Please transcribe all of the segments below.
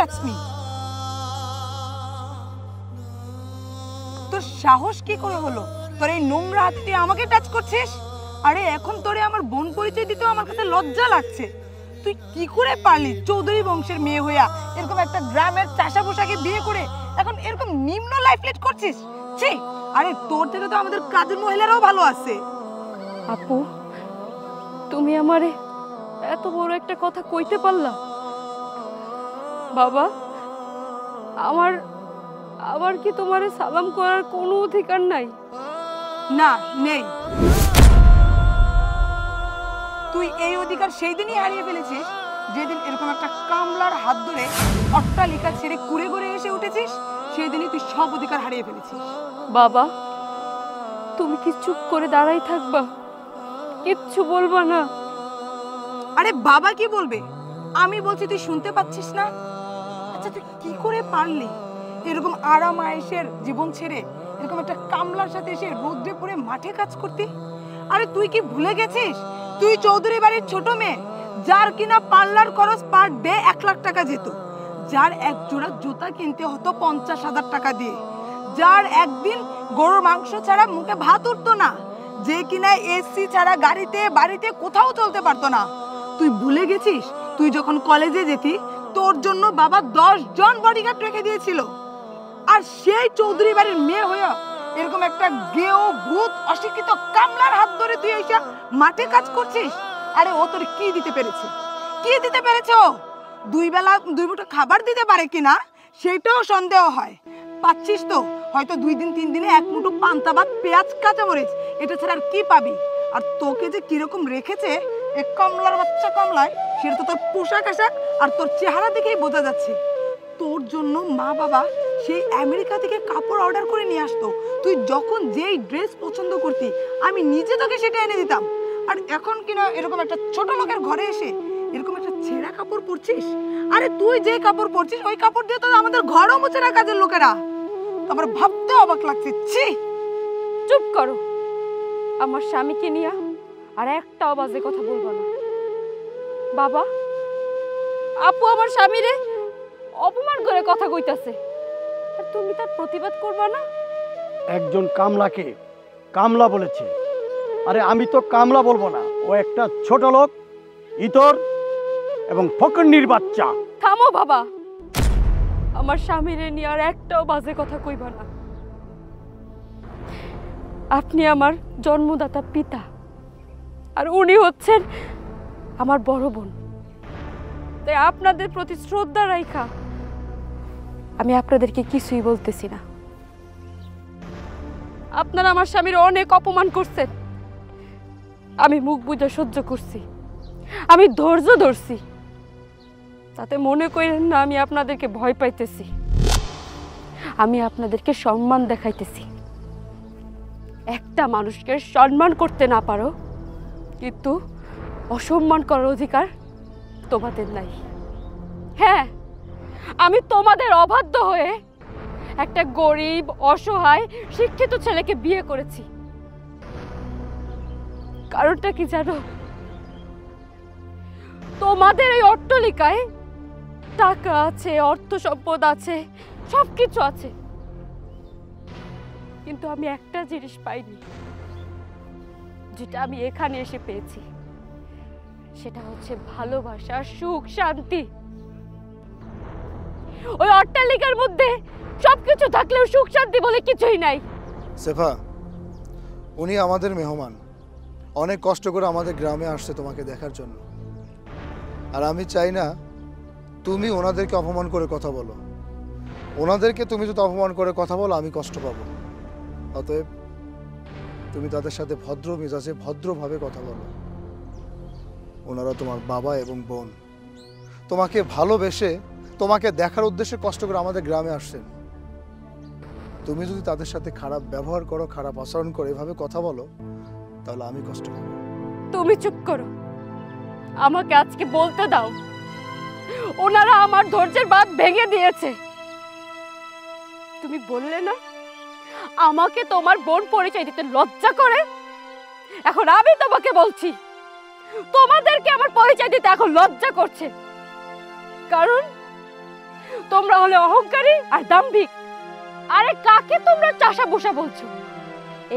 Touch me. তোর সাহস কি করে হলো তোর এই নোংরা হাত দিয়ে আমাকে টাচ করছিস? আরে এখন তোরে আমার বোন পরিচয় দিতেও আমার কাছে লজ্জা লাগছে। তুই কি করে পারলি চৌধুরী বংশের মেয়ে হইয়া এরকম একটা গ্রামের চাষা পোশাকে বিয়ে করে এখন এরকম নিম্ন লাইফ লিড করছিস? ছি! আরে তোর থেকে তো আমাদের কাজের মহিলারাও ভালো আছে। আপু, তুমি আমারে এত বড় একটা কথা কইতে পারলা? বাবা, আমার কি তোমারে সালাম করার কোনো অধিকার নাই? না, নেই। তুই এই অধিকার সেই দিনই হারিয়ে ফেলেছিস যেদিন এরকম একটা কামলার হাত ধরে অট্টালিকা ছেড়ে কুড়ে ঘুরে এসে উঠেছিস। সেই দিনই তুই সব অধিকার হারিয়ে ফেলেছিস। বাবা, তুমি কি চুপ করে দাঁড়াই থাকবা? কিচ্ছু বলবা না? আরে বাবা কি বলবে? আমি বলছি, তুই শুনতে পাচ্ছিস না? আচ্ছা, তুই কি করে পারলি এরকম আরাম আয়েশের জীবন ছেড়ে এরকম একটা কামলার সাথে এসে রোদ্রে পড়ে মাঠে কাজ করতে? আরে তুই কি ভুলে গেছিস তুই চৌধুরী বাড়ির ছোট মেয়ে, যার কিনা পার্লার খরচ পার ডে 1 লাখ টাকা যেত, যার এক জোড়া জুতা কিনতে হতো 50,000 টাকা দিয়ে, যার একদিন গরুর মাংস ছাড়া মুখে ভাত উঠতো না, যে কিনা এসি ছাড়া গাড়িতে বাড়িতে কোথাও চলতে পারতো না। তুই ভুলে গেছিস তুই যখন কলেজে যেতি তোর জন্য বাবা 10 জন বডিগার্ড রেখে দিয়েছিল, আর সেই চৌধুরী বাড়ির মেয়ে হয়ে এরকম একটা গেও ভূত অশিক্ষিত কামলার হাত ধরে তুই এসে মাঠে কাজ করছিস? আরে ও তোর কি দিতে পেরেছে? কি দিতে পেরেছে? ও 2 বেলা 2 মুঠো খাবার দিতে পারে কিনা সেটাও সন্দেহ হয়। পাচ্ছিস তো হয়তো 2 দিন 3 দিনে 1 মুঠো পান্তা ভাত, পেঁয়াজ, কাঁচামরিচ, এটা ছাড়া আর কি পাবি? আর তোকে যে কিরকম রেখেছে এক কমলার বাচ্চা কমলায়, সেটা তো তোর পোশাক আশাক আর তোর চেহারা দেখেই বোঝা যাচ্ছে। তোর জন্য মা বাবা সেই আমেরিকা থেকে কাপড় অর্ডার করে নিয়ে আসতো, তুই যখন যেই ড্রেস পছন্দ করতি আমি নিজে তোকে সেটা এনে দিতাম। আর এখন কিনা এরকম একটা ছোট লোকের ঘরে এসে এরকম একটা ছেঁড়া কাপড় পরছিস? আরে তুই যে কাপড় পরছিস ওই কাপড় দিয়ে তো আমাদের ঘরও মুছে না কাজের লোকেরা। আমার ভাবতে অবাক লাগছে। ছি! চুপ করো। আমার স্বামীকে নিয়ে আর একটাও বাজে কথা বলবো না। বাবা, আপু আমার স্বামীরে অপমান করে কথা কইতাছে, আর তুমি তার প্রতিবাদ করবা না? একজন কামলাকে কামলা বলেছে, আরে আমি তো কামলা বলবো না, ও একটা ছোট লোক, ইতর এবং ফকন্নির বাচ্চা। থামো বাবা, আমার স্বামীরে নিয়ে আর একটাও বাজে কথা কইবা না। আপনি আমার জন্মদাতা পিতা, আর উনি হচ্ছেন আমার বড় বোন। তাই আপনাদের প্রতি শ্রদ্ধা রাখা আমি আপনাদেরকে কিছুই বলতেছি না। আপনারা আমার স্বামীর অনেক অপমান করছেন, আমি মুখ বুজে সহ্য করছি, আমি ধৈর্য ধরছি। তাতে মনে করেন না আমি আপনাদেরকে ভয় পাইতেছি, আমি আপনাদেরকে সম্মান দেখাইতেছি। একটা মানুষকে সম্মান করতে না পারো, কিন্তু অসম্মান করার অধিকার তোমাদের নাই। হ্যাঁ, আমি তোমাদের অবাধ্য হয়ে একটা গরিব, অসহায়, শিক্ষিত ছেলেকে বিয়ে করেছি। কারণটা কি জানো? তোমাদের এই অট্টালিকায় টাকা আছে, অর্থ সম্পদ আছে, সবকিছু আছে, কিন্তু আমি একটা জিনিস পাইনি যেটা আমি এখানে এসে পেয়েছি। সেটা হচ্ছে ভালোবাসা, সুখ, শান্তি। ওই অট্টালিকার মধ্যে সবকিছু থাকলেও সুখ শান্তি বলে কিছুই নাই। সেফা, উনি আমাদের মেহমান, অনেক কষ্ট করে আমাদের গ্রামে আসছে তোমাকে দেখার জন্য, আর আমি চাই না তুমি ওনাদেরকে অপমান করে কথা বলো। ওনাদেরকে তুমি যদি অপমান করে কথা বলো আমি কষ্ট পাবো। অতএব তুমি তাদের সাথে ভদ্র মেজাজে ভদ্রভাবে কথা বলো। ওনারা তোমার বাবা এবং বোন, তোমাকে ভালোবেসে তোমাকে দেখার উদ্দেশ্যে কষ্ট করে আমাদের গ্রামে আসছেন। তুমি যদি তাদের সাথে খারাপ ব্যবহার করো, খারাপ আচরণ করো, এভাবে কথা বলো, তাহলে আমি কষ্ট পাবো। তুমি চুপ করো, আমাকে আজকে বলতে দাও। ওনারা আমার ধৈর্যের বাঁধ ভেঙে দিয়েছে। তুমি বললে না আমাকে তোমার বোন পরিচয় দিতে লজ্জা করে? এখন আমি তোমাকে বলছি, তোমাদেরকে আমার পরিচয় দিতে এখন লজ্জা করছে। কারণ তোমরা হলে অহংকারী আর দাম্ভিক। আরে কাকে তোমরা চাষা বসা বলছো?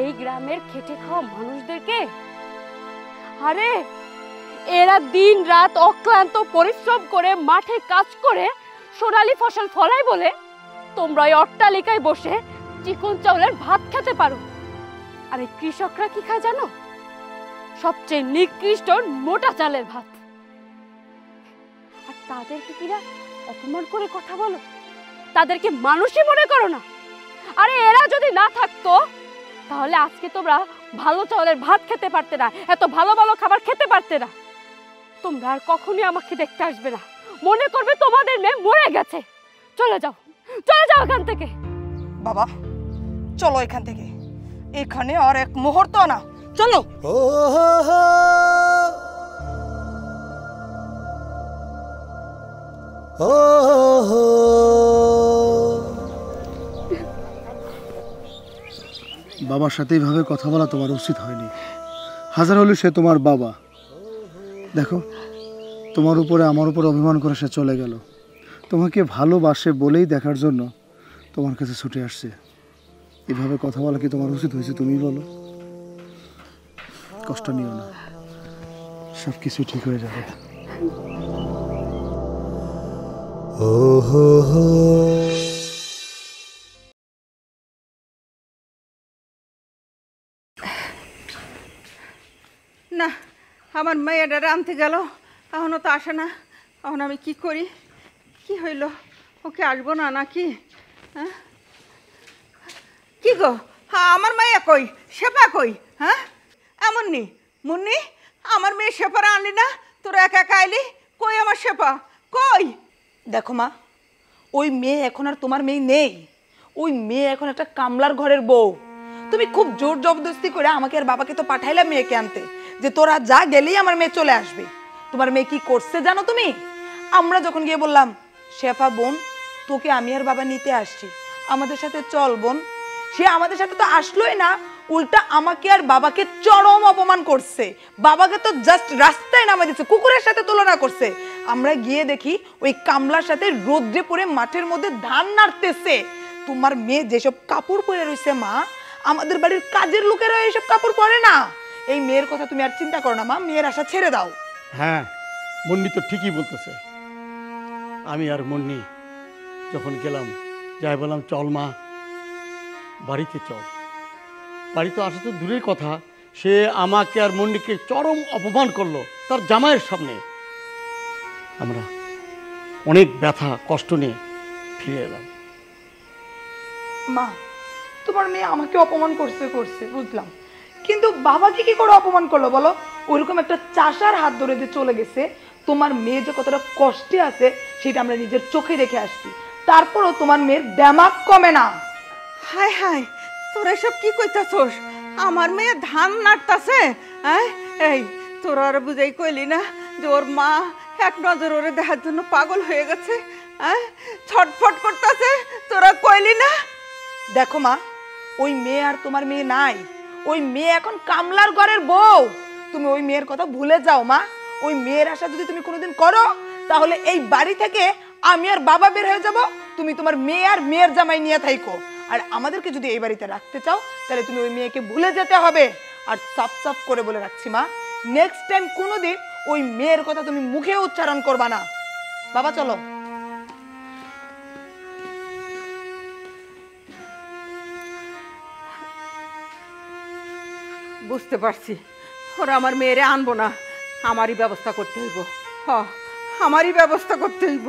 এই গ্রামের খেটে খাওয়া মানুষদেরকে। আরে এরা দিন রাত অক্লান্ত পরিশ্রম করে মাঠে কাজ করে সোনালী ফসল ফলায় বলে তোমরা এই অট্টালিকায় বসে চিকন চাউলের ভাত খেতে পারো। আর এই কৃষকরা কি খায় জানো? সবচেয়ে নিকৃষ্ট মোটা চালের ভাত। আর তাদেরকে কিনা অপমান করে কথা বলো? তাদেরকে মানুষই মনে করো না? আরে এরা যদি না থাকতো তাহলে আজকে তোমরা ভালো চাউলের ভাত খেতে পারতে না, এত ভালো ভালো খাবার খেতে পারতে না। তোমরা আর কখনোই আমাকে দেখতে আসবে না, মনে করবে তোমাদের মেয়ে মরে গেছে। চলে যাও, চলে যাও এখান থেকে। বাবা চলো এখান থেকে, এখানে আর এক মুহূর্ত না, চলো। বাবার সাথে এইভাবে কথা বলা তোমার উচিত হয়নি। হাজার হলে সে তোমার বাবা। দেখো, তোমার উপরে আমার উপরে অভিমান করে সে চলে গেল। তোমাকে ভালোবাসে বলেই দেখার জন্য তোমার কাছে ছুটে আসছে। এভাবে কথা বলা কি তোমার উচিত হয়েছে? তুমি বলো। কষ্ট নিও না, সব কিছু ঠিক হয়ে যাবে। না, আমার মেয়েটা রাঁধতে গেল, এখনও তো আসে না। এখন আমি কি করি? কি হইল? ওকে আসবো না নাকি? হ্যাঁ, কি গো? হ্যাঁ, আমার মেয়ে কই? শেফা কই? হ্যাঁ, এমন নি মুন্নি, আমার মেয়ে শেফারা আনলি না? তোরা একা একা আইলি? কই আমার শেফা? কই? দেখো মা, ওই মেয়ে এখন আর তোমার মেয়ে নেই। ওই মেয়ে এখন একটা কামলার ঘরের বউ। তুমি খুব জোর জবরদস্তি করে আমাকে আর বাবাকে তো পাঠাইলা মেয়েকে আনতে, যে তোরা যা গেলেই আমার মেয়ে চলে আসবে। তোমার মেয়ে কি করছে জানো তুমি? আমরা যখন গিয়ে বললাম, শেফা বোন তোকে আমি আর বাবা নিতে আসছি, আমাদের সাথে চল বোন, সে আমাদের সাথে তো আসলোই না, উল্টা আমাকে আর বাবাকে চরম অপমান করছে। বাবাকে তো জাস্ট রাস্তায় নামা দিচ্ছে, কুকুরের সাথে তুলনা করছে। আমরা গিয়ে দেখি ওই কামলার সাথে রোদ্রে পড়ে মাঠের মধ্যে ধান নাড়তেছে। তোমার মেয়ে যেসব কাপড় পরে রয়েছে মা, আমাদের বাড়ির কাজের লোকেরা এইসব কাপড় পরে না। এই মেয়ের কথা তুমি আর চিন্তা করো না মা, মেয়ের আশা ছেড়ে দাও। হ্যাঁ, মুন্নি তো ঠিকই বলতেছে। আমি আর মুন্নি যখন গেলাম, যাই বললাম চল মা বাড়িতে চল। বাড়িতে আসা তো দূরের কথা, সে আমাকে আর মুন্নিকে চরম অপমান করলো তার জামাইয়ের সামনে। আমরা অনেক ব্যথা কষ্ট নিয়ে ফিরে এলাম। মা, তোমার মেয়ে আমাকে অপমান করছে বুঝলাম, কিন্তু বাবাকে কি করে অপমান করলো বলো? ওইরকম একটা চাষার হাত ধরে দিয়ে চলে গেছে। তোমার মেয়ে যে কতটা কষ্টে আছে সেটা আমরা নিজের চোখে দেখে আসছি, তারপরও তোমার মেয়ের দেমাগ কমে না। হায় হায়, তোরা এসব কি কইতাছস? আমার মেয়ে ধান নাড়তাছে? হ্যাঁ, এই তোরা আর বুঝাই কইলি না যে ওর মা এক নজর ওরে দেখার জন্য পাগল হয়ে গেছে? হ্যাঁ, ছটফট করতেছে, তোরা কইলি না? দেখো মা, ওই মেয়ে আর তোমার মেয়ে নাই, ওই মেয়ে এখন কামলার ঘরের বউ। তুমি ওই মেয়ের কথা ভুলে যাও মা। ওই মেয়ের আশা যদি তুমি কোনোদিন করো, তাহলে এই বাড়ি থেকে আমি আর বাবা বের হয়ে যাব, তুমি তোমার মেয়ে আর মেয়ের জামাই নিয়ে থাইকো। আর আমাদেরকে যদি এই বাড়িতে রাখতে চাও, তাহলে তুমি ওই মেয়েকে ভুলে যেতে হবে। আর সাফ সাফ করে বলে রাখছি মা, নেক্সট টাইম কোনোদিন ওই মেয়ের কথা তুমি মুখে উচ্চারণ করবা না। বাবা চলো। বুঝতে পারছি, ওরা আমার মেয়েরে আনবো না, আমারই ব্যবস্থা করতে হইব। আমারই ব্যবস্থা করতে হইব।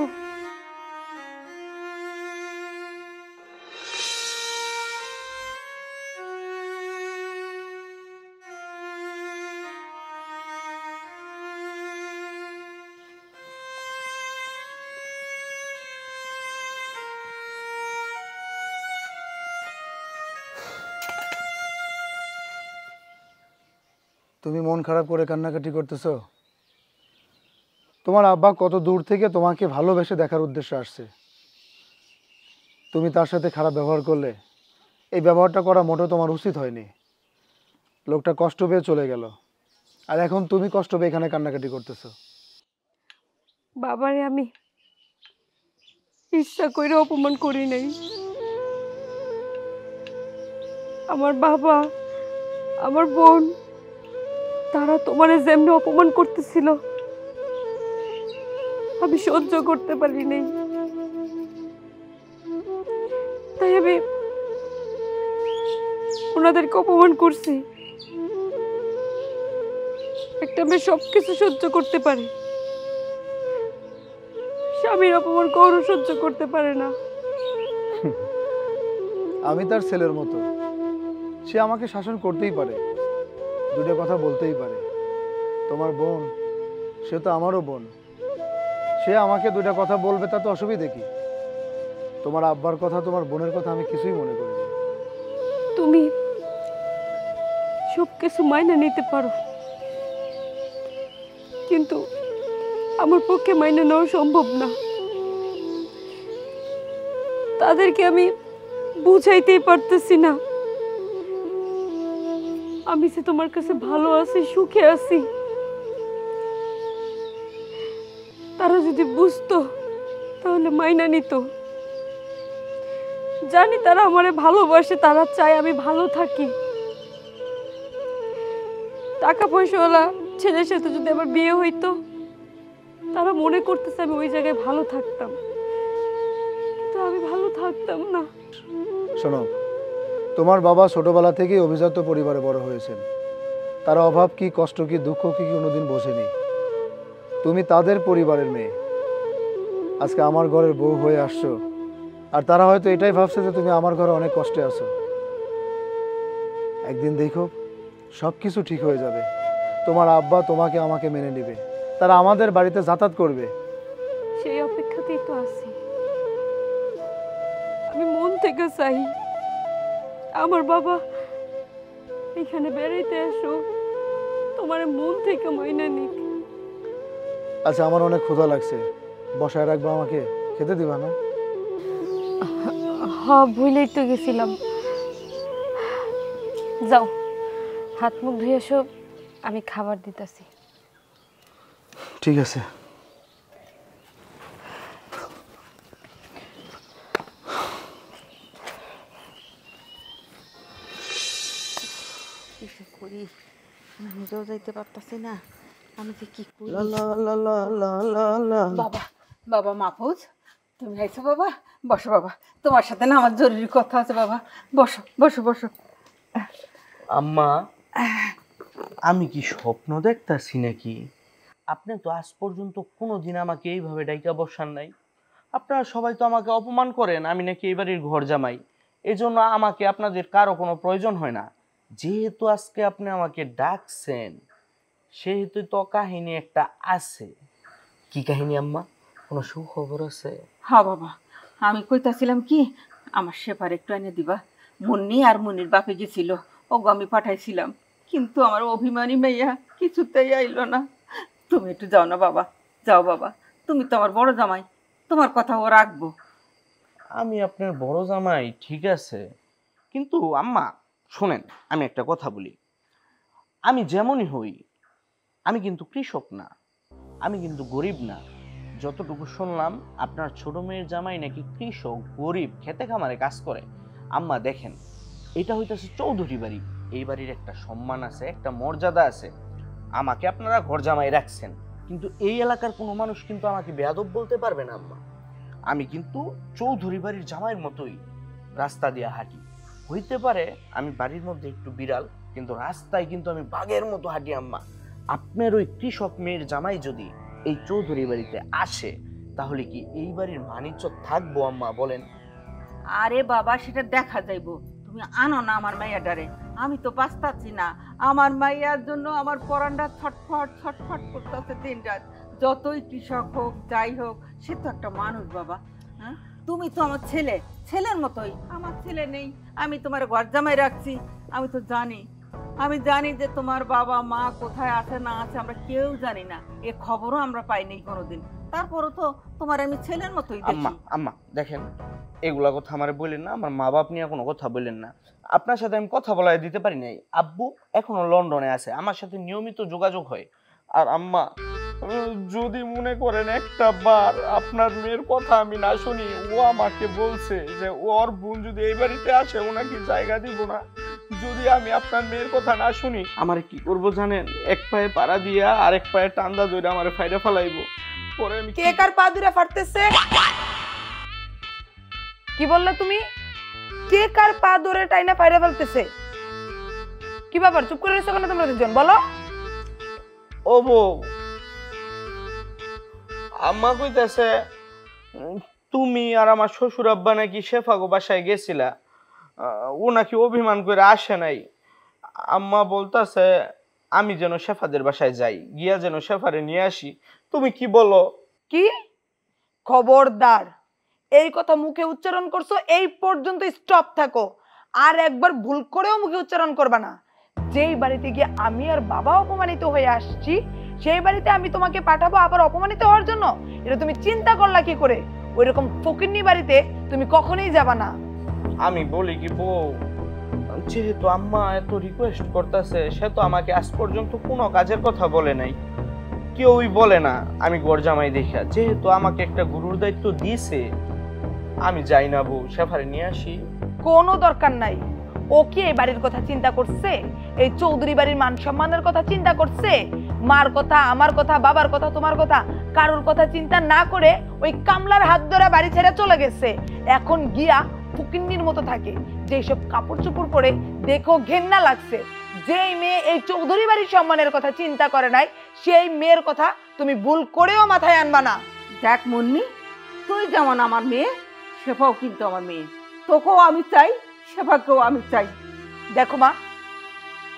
তুমি মন খারাপ করে কান্নাকাটি করতেছো? তোমার আব্বা কত দূর থেকে তোমাকে ভালোবেসে দেখার উদ্দেশ্যে আসছে। তুমি তার সাথে খারাপ ব্যবহার করলে, এই ব্যবহারটা করা মোটেও তোমার উচিত হয়নি। লোকটা কষ্ট পেয়ে চলে গেল, আর এখন তুমি কষ্ট পেয়ে এখানে কান্নাকাটি করতেছো। বাবারে আমি ইচ্ছা করে অপমান করি নাই। আমার বাবা, আমার বোন, তারা তোমারে যেমনি অপমান করতেছিল আমি সহ্য করতে পারি নাই। তাই আমি ওনাদেরকে অপমান করছি। একটা মেয়ে সবকিছু সহ্য করতে পারে, স্বামীর অপমান কখনো সহ্য করতে পারে না। আমি তার ছেলের মতো, সে আমাকে শাসন করতেই পারে, দুটো কথা বলতেই পারে। তোমার বোন, সে তো আমারও বোন, সে আমাকে দুটো কথা বলবে, তাতে অসুবিধে কি? তোমার আব্বার কথা, তোমার বোনের কথা আমি কিছুই মনে করি না। তুমি সবকিছু মাইনে নিতে পারো, কিন্তু আমার পক্ষে মাইনে নেওয়া সম্ভব না। তাদেরকে আমি বুঝাইতেই পারতেছি না আমি যে তোমার কাছে ভালো আছি, সুখে আছি। তারা যদি বুঝতো তাহলে মাইনা নিত। জানি তারা আমারে ভালোবাসে, তারা চায় আমি ভালো থাকি। টাকা পয়সাওয়ালা ছেলের সাথে যদি আমার বিয়ে হইতো, তারা মনে করতেছে আমি ওই জায়গায় ভালো থাকতাম, কিন্তু আমি ভালো থাকতাম না। শোনো, তোমার বাবা ছোটবেলা থেকেই অভিজাত পরিবারে বড় হয়েছেন। তার অভাব কি, কষ্ট কি, দুঃখ কি কোনোদিন বোঝেনি। তুমি তাদের পরিবারের মেয়ে, আজকে আমার ঘরের বউ হয়ে আসছো, আর তারা হয়তো এটাই ভাবছে যে তুমি আমার ঘরে অনেক কষ্টে আছো। একদিন দেখো সব কিছু ঠিক হয়ে যাবে। তোমার আব্বা তোমাকে আমাকে মেনে নেবে, তারা আমাদের বাড়িতে যাতায়াত করবে। সেই অপেক্ষাতেই তো আছি। আমি মন থেকে চাই আমার বাবা এখানে বেড়াইতে আসো, তোমার মন থেকে মাইনা নিক। আচ্ছা, আমার অনেক ক্ষুধা লাগছে, বসায় রাখবো, আমাকে খেতে দিবা না? হ্যাঁ, ভুলেই তো গেছিলাম। যাও, হাত মুখ ধুয়ে এসো, আমি খাবার দিতেছি। ঠিক আছে। কিছু করি, নিজেও যাইতে পারতাছি না, আমি যে কি করি। বাবা, বাবা মাহফুজ, তুমি আইছো বাবা? বসো বাবা, তোমার সাথে না আমার জরুরি কথা আছে বাবা। বসো বসো বসো। আম্মা, আমি কি স্বপ্ন দেখতাছি নাকি? আপনি তো আজ পর্যন্ত কোনোদিন আমাকে এইভাবে ডাইকা বসান নাই। আপনারা সবাই তো আমাকে অপমান করেন আমি নাকি এই বাড়ির ঘর জামাই। এজন্য আমাকে আপনাদের কারো কোনো প্রয়োজন হয় না। যেহেতু আজকে আপনি আমাকে ডাকছেন, সেহেতু তো কাহিনী একটা আছে। কি কাহিনী আম্মা? কোনো সুখবর আছে? হ্যাঁ বাবা, আমি কইতাছিলাম কি, আমার সেপার একটু এনে দিবা। মুন্নি আর মুন্নির বাপে গেছিল, ওগো আমি পাঠাইছিলাম, কিন্তু আমার অভিমানী মেয়া কিছুতেই আইলো না। তুমি একটু যাও না বাবা, যাও বাবা, তুমি তো আমার বড় জামাই, তোমার কথা ও রাখবো। আমি আপনার বড় জামাই, ঠিক আছে, কিন্তু আম্মা শোনেন, আমি একটা কথা বলি। আমি যেমনই হই, আমি কিন্তু কৃষক না, আমি কিন্তু গরিব না। যতটুকু শুনলাম আপনার ছোট মেয়ের জামাই নাকি কৃষক, গরিব, খেতে খামারে কাজ করে। আম্মা দেখেন, এটা হইতেছে চৌধুরী বাড়ি, এই বাড়ির একটা সম্মান আছে, একটা মর্যাদা আছে। আমাকে আপনারা ঘর জামাই রাখছেন, কিন্তু এই এলাকার কোনো মানুষ কিন্তু আমাকে বেয়াদব বলতে পারবে না আম্মা। আমি কিন্তু চৌধুরী বাড়ির জামাইয়ের মতোই রাস্তা দিয়ে হাঁটি। হইতে পারে আমি বাড়ির মধ্যে একটু বিড়াল, কিন্তু রাস্তায় কিন্তু আমি বাঘের মতো হাঁটি আম্মা। আপনার ওই কৃষক মেয়ের জামাই যদি এই চৌধুরী বাড়িতে আসে, তাহলে কি এই বাড়ির মানিজ্য থাকবো আম্মা বলেন? আরে বাবা, সেটা দেখা যাইবো, তুমি আনো না আমার মাইয়াডারে। আমি তো বাঁচতাছি না, আমার মাইয়ার জন্য আমার পরানটা ছটফট ছটফট করতেছে দিন রাত। যতই কৃষক হোক, যাই হোক, সে তো একটা মানুষ বাবা। হ্যাঁ, তুমি তো আমার ছেলে, ছেলের মতোই। আমার ছেলে নেই, আমি তোমার ঘর জামাই রাখছি। আমি তো জানি, আমি জানি যে তোমার বাবা মা কোথায় আছে না আছে আমরা কেউ জানি না, এ খবরও আমরা পাইনি কোনোদিন। তারপরও তো তোমার আমি ছেলের মতোই আম্মা দেখি। আম্মা দেখেন, এগুলা কথা আমারে বললেন না, আমার মা বাপ নিয়ে কোনো কথা বললেন না। আপনার সাথে আমি কথা বলাই দিতে পারি নাই। আব্বু এখনো লন্ডনে আছে, আমার সাথে নিয়মিত যোগাযোগ হয়। আর আম্মা, যদি মনে করেন একটা বার আপনার মেয়ের কথা আমি না শুনি, ও আমাকে বলছে যে ওর বোন যদি এই বাড়িতে আসে ওনাকে জায়গা দিব না। যদি আমি আপনার মেয়ের কথা না শুনি, আমার কি করব জানেন? এক পায়ে পাড়া দিয়া আর এক পায়ে টান্দা ধরে আমার ফাইডা ফেলাইবো। পরে আমি কে কার পা ধরে ফাটতেছে? কি বললে তুমি? কে কার পা ধরে টাইনা ফাইরা ফেলতেছে? কি ব্যাপার, চুপ করে রয়েছো কেন তোমরা দুজন? বলো। ও বউ, আম্মা কইতাছে তুমি আর আমার শ্বশুর আব্বা নাকি শেফাগো বাসায় গেছিলা, ও নাকি অভিমান করে আসে নাই। আম্মা বলতাছে আমি যেন শেফাদের বাসায় যাই, গিয়া যেন শেফারে নিয়ে আসি। তুমি কি বলো? কি? খবরদার, এই কথা মুখে উচ্চারণ করছো এই পর্যন্ত স্টপ থাকো। আর একবার ভুল করেও মুখে উচ্চারণ করবা না। যেই বাড়িতে গিয়ে আমি আর বাবা অপমানিত হয়ে আসছি, সেই বাড়িতে আমি তোমাকে পাঠাবো আবার অপমানিত হওয়ার জন্য? এটা তুমি চিন্তা করলা কি করে? ওইরকম ফকিন্নি বাড়িতে তুমি কখনোই যাবা না। আমি বলি কি বউ, যেহেতু আম্মা এত রিকোয়েস্ট করতেছে, সে তো আমাকে আজ পর্যন্ত কোনো কাজের কথা বলে নাই, কেউই বলে না আমি গড় জামাই দেখা। যেহেতু আমাকে একটা গুরুর দায়িত্ব দিয়েছে, আমি যাই না বউ, শেফারে নিয়ে আসি। কোনো দরকার নাই। ও কি এই বাড়ির কথা চিন্তা করছে? এই চৌধুরী বাড়ির মান সম্মানের কথা চিন্তা করছে? মার কথা, আমার কথা, বাবার কথা, তোমার কথা, কারোর কথা চিন্তা না করে ওই কামলার হাত ধরে বাড়ি ছেড়ে চলে গেছে। এখন গিয়া ফুকিন্নির মতো থাকে, যেসব কাপড় চোপড় পরে দেখো ঘেন্না লাগছে। যেই মেয়ে এই চৌধুরী বাড়ির সম্মানের কথা চিন্তা করে নাই, সেই মেয়ের কথা তুমি ভুল করেও মাথায় আনবা না। দেখ মুন্নি, তুই যেমন আমার মেয়ে, শেফাও কিন্তু আমার মেয়ে। তোকেও আমি চাই, শেফাকেও আমি চাই। দেখো মা,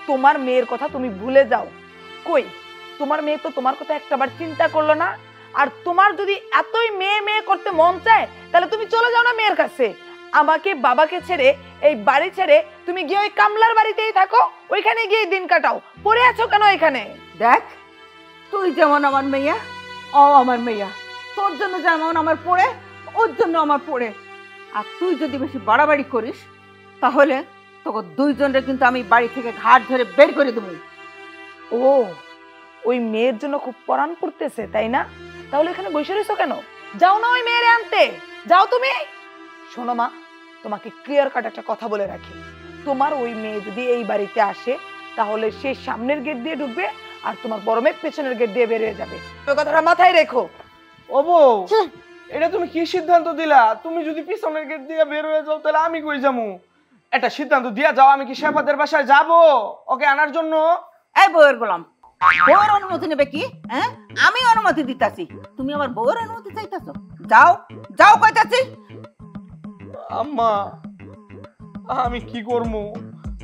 তোমার মেয়ের কথা তুমি ভুলে যাও। কই, তোমার মেয়ে তো তোমার কথা একটাবার চিন্তা করলো না। আর তোমার যদি এতই মেয়ে মেয়ে করতে মন চায়, তাহলে তুমি চলে যাও না মেয়ের কাছে। আমাকে বাবাকে ছেড়ে, এই বাড়ি ছেড়ে তুমি গিয়ে ওই কামলার বাড়িতেই থাকো, ওইখানে গিয়ে দিন কাটাও। পড়ে আছো কেন এখানে? দেখ, তুই যেমন আমার মেয়া, ও আমার মেয়া। তোর জন্য যেমন আমার পড়ে, ওর জন্য আমার পড়ে। আর তুই যদি বেশি বাড়াবাড়ি করিস, তাহলে তোকে দুইজনের কিন্তু আমি বাড়ি থেকে ঘাট ধরে বের করে দেবো। ও, ওই মেয়ের জন্য খুব পরাণ পড়তেছে, তাই না? তাহলে এখানে বসে রয়েছো কেন? যাও না ওই মেয়েরে আনতে, যাও তুমি। শোনো মা, তোমাকে ক্লিয়ার কাট একটা কথা বলে রাখি। তোমার ওই মেয়ে যদি এই বাড়িতে আসে, তাহলে সে সামনের গেট দিয়ে ঢুকবে আর তোমার বড় মেয়ে পেছনের গেট দিয়ে বেরিয়ে যাবে। ওই কথাটা মাথায় রেখো। ও বউ, এটা তুমি কি সিদ্ধান্ত দিলা? তুমি যদি পিছনের গেট দিয়ে বের হয়ে যাও, তাহলে আমি কই যাবো? একটা সিদ্ধান্ত দিয়া যাও। আমি কি শেফাদের বাসায় যাব ওকে আনার জন্য? এই বউয়ের গোলাম, বউয়ের অনুমতি নেবে কি? হ্যাঁ, আমি অনুমতি দিতাছি, তুমি আমার বউয়ের অনুমতি চাইতাছো? যাও যাও কইতাছি। আম্মা, আমি কি করবো?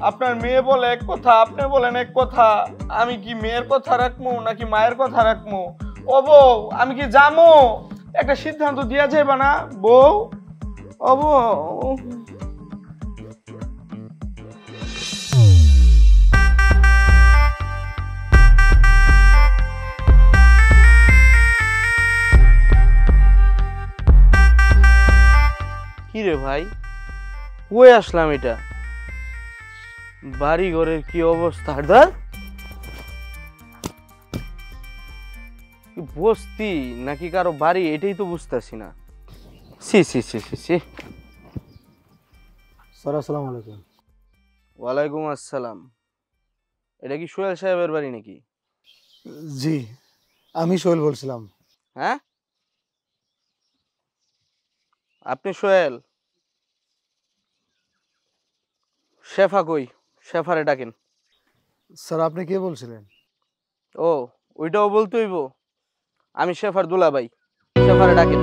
আপনার মেয়ে বলে এক কথা, আপনি বলেন এক কথা। আমি কি মেয়ের কথা রাখবো নাকি মায়ের কথা রাখবো? ও বউ, আমি কি যাবো? একটা সিদ্ধান্ত দিয়া যাইবা না বউ? ও বউ, কি রে ভাই, কই আসলাম? এটা বাড়ি ঘরের কি অবস্থা? ধর, বস্তি নাকি কারো বাড়ি, এটাই তো বুঝতেছি না। C C C C C. Sir আসসালামু আলাইকুম। ওয়ালাইকুম আসসালাম। এটা কি সোহেল সাহেবের বাড়ি নাকি? জি, আমি সোহেল বলছিলাম। হ্যাঁ, আপনি সোহেল? শেফা কই? শেফারে ডাকেন। স্যার আপনি কে বলছিলেন? ও, ওইটাও বলতে হইব? আমি শেফার দুলাভাই, শেফারে ডাকেন।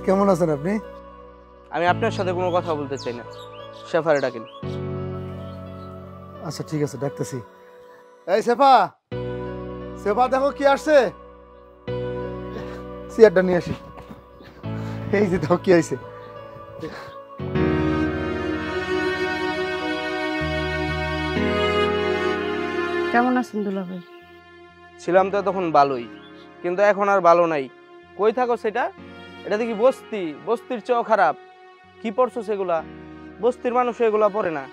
কেমন আছেন আপনি? আমি আপনার সাথে কোনো কথা বলতে চাই না, শেফারে ডাকেন। আচ্ছা ঠিক আছে, ডাকতেছি। এই সেফা, সেফা দেখো কি আসছে। চেয়ারটা নিয়ে আসি। এই যে দেখো কি আইছে। কেমন আছেন দুলাভাই? ছিলাম তো তখন ভালোই, কিন্তু এখন আর ভালো নাই। কই থাকো সেটা? এটা দেখি বস্তি, বস্তির চেয়েও খারাপ। কি পড়ছো সেগুলা? বস্তির মানুষ এগুলা পরে না।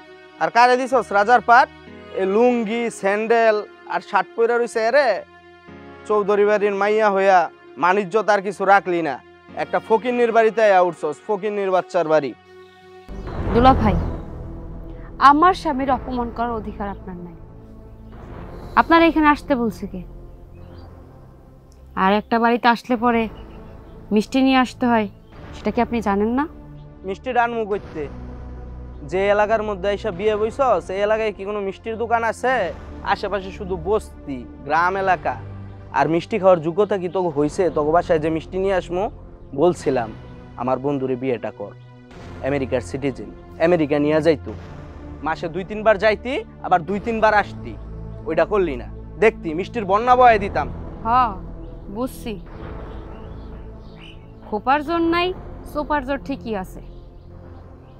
আর কারে দিছস রাজার পাট? এই লুঙ্গি, স্যান্ডেল, আর শার্ট পরে রইছে এরে চৌধুরী বাড়ির মাইয়া হইয়া মানিজ্য তার কিছু রাখলি না, একটা ফকিন্নির বাড়িতে উঠছস, ফকিন্নির বাচ্চার বাড়ি। দুলা ভাই, আমার স্বামীর অপমান করার অধিকার আপনার নাই। আপনারা এখানে আসতে বলছে কে? আর একটা বাড়িতে আসলে পরে মিষ্টি নিয়ে আসতে হয়, সেটা কি আপনি জানেন না? মিষ্টি রানমু করতে যে এলাকার মধ্যে এসে বিয়ে বইছস, এই এলাকায় কি কোনো মিষ্টির দোকান আছে? আশেপাশে শুধু বস্তি, গ্রাম এলাকা। আর মিষ্টি খাওয়ার যোগ্যতা কি তোকে হয়েছে? তোকে বাসায় যে মিষ্টি নিয়ে আসমু বলছিলাম আমার বন্ধুরে বিয়েটা কর, আমেরিকার সিটিজেন, আমেরিকা নিয়ে যাইতো, মাসে 2-3 বার যাইতি, আবার 2-3 বার আসতি। ওইটা করলি না, দেখতি মিষ্টির বন্যা বয়ে দিতাম। হ্যাঁ বুঝছি, খোপার জোর নাই, সোপার জোর ঠিকই আছে।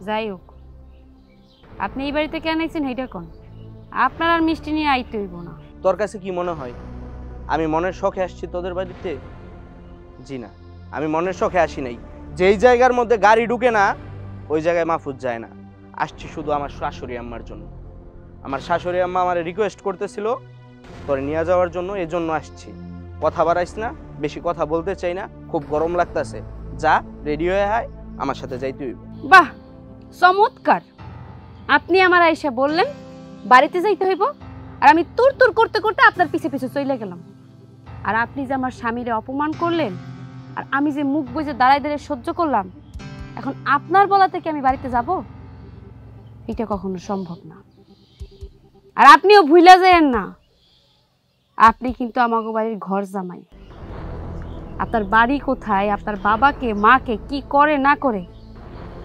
যাই হোক, আপনি এই বাড়িতে কেন আইছেন এইটা কোন? আপনার আর মিষ্টি নিয়ে আইতে হইব না। তোর কাছে কি মনে হয় আমি মনের শখে আসছি তোদের বাড়িতে? জি না, আমি মনের শখে আসি নাই। যেই জায়গার মধ্যে গাড়ি ঢুকে না ওই জায়গায় মাহফুজ যায় না। আসছি শুধু আমার শাশুড়ি আম্মার জন্য। আমার শাশুড়ি আম্মা আমার রিকোয়েস্ট করতেছিল তোরে নিয়ে যাওয়ার জন্য, এই জন্য আসছি। কথা বাড়াইস না, বেশি কথা বলতে চাই না, খুব গরম লাগতেছে। যা রেডি হয়ে আয়, আমার সাথে যাইতে হইব। বাহ, চমৎকার! আপনি আমার আয়েশা বললেন বাড়িতে যাইতে হইব, আর আমি তুর তুর করতে করতে আপনার পিছে পিছে চলে গেলাম। আর আপনি যে আমার স্বামীরে অপমান করলেন, আর আমি যে মুখ বুজে দাঁড়ায় দাঁড়িয়ে সহ্য করলাম, এখন আপনার বলা থেকে আমি বাড়িতে যাব? এটা কখনো সম্ভব না। আর আপনিও ভুলে যায়েন না, আপনি কিন্তু আমাকে বাড়ির ঘর জামাই। আপনার বাড়ি কোথায়, আপনার বাবাকে মাকে কি করে না করে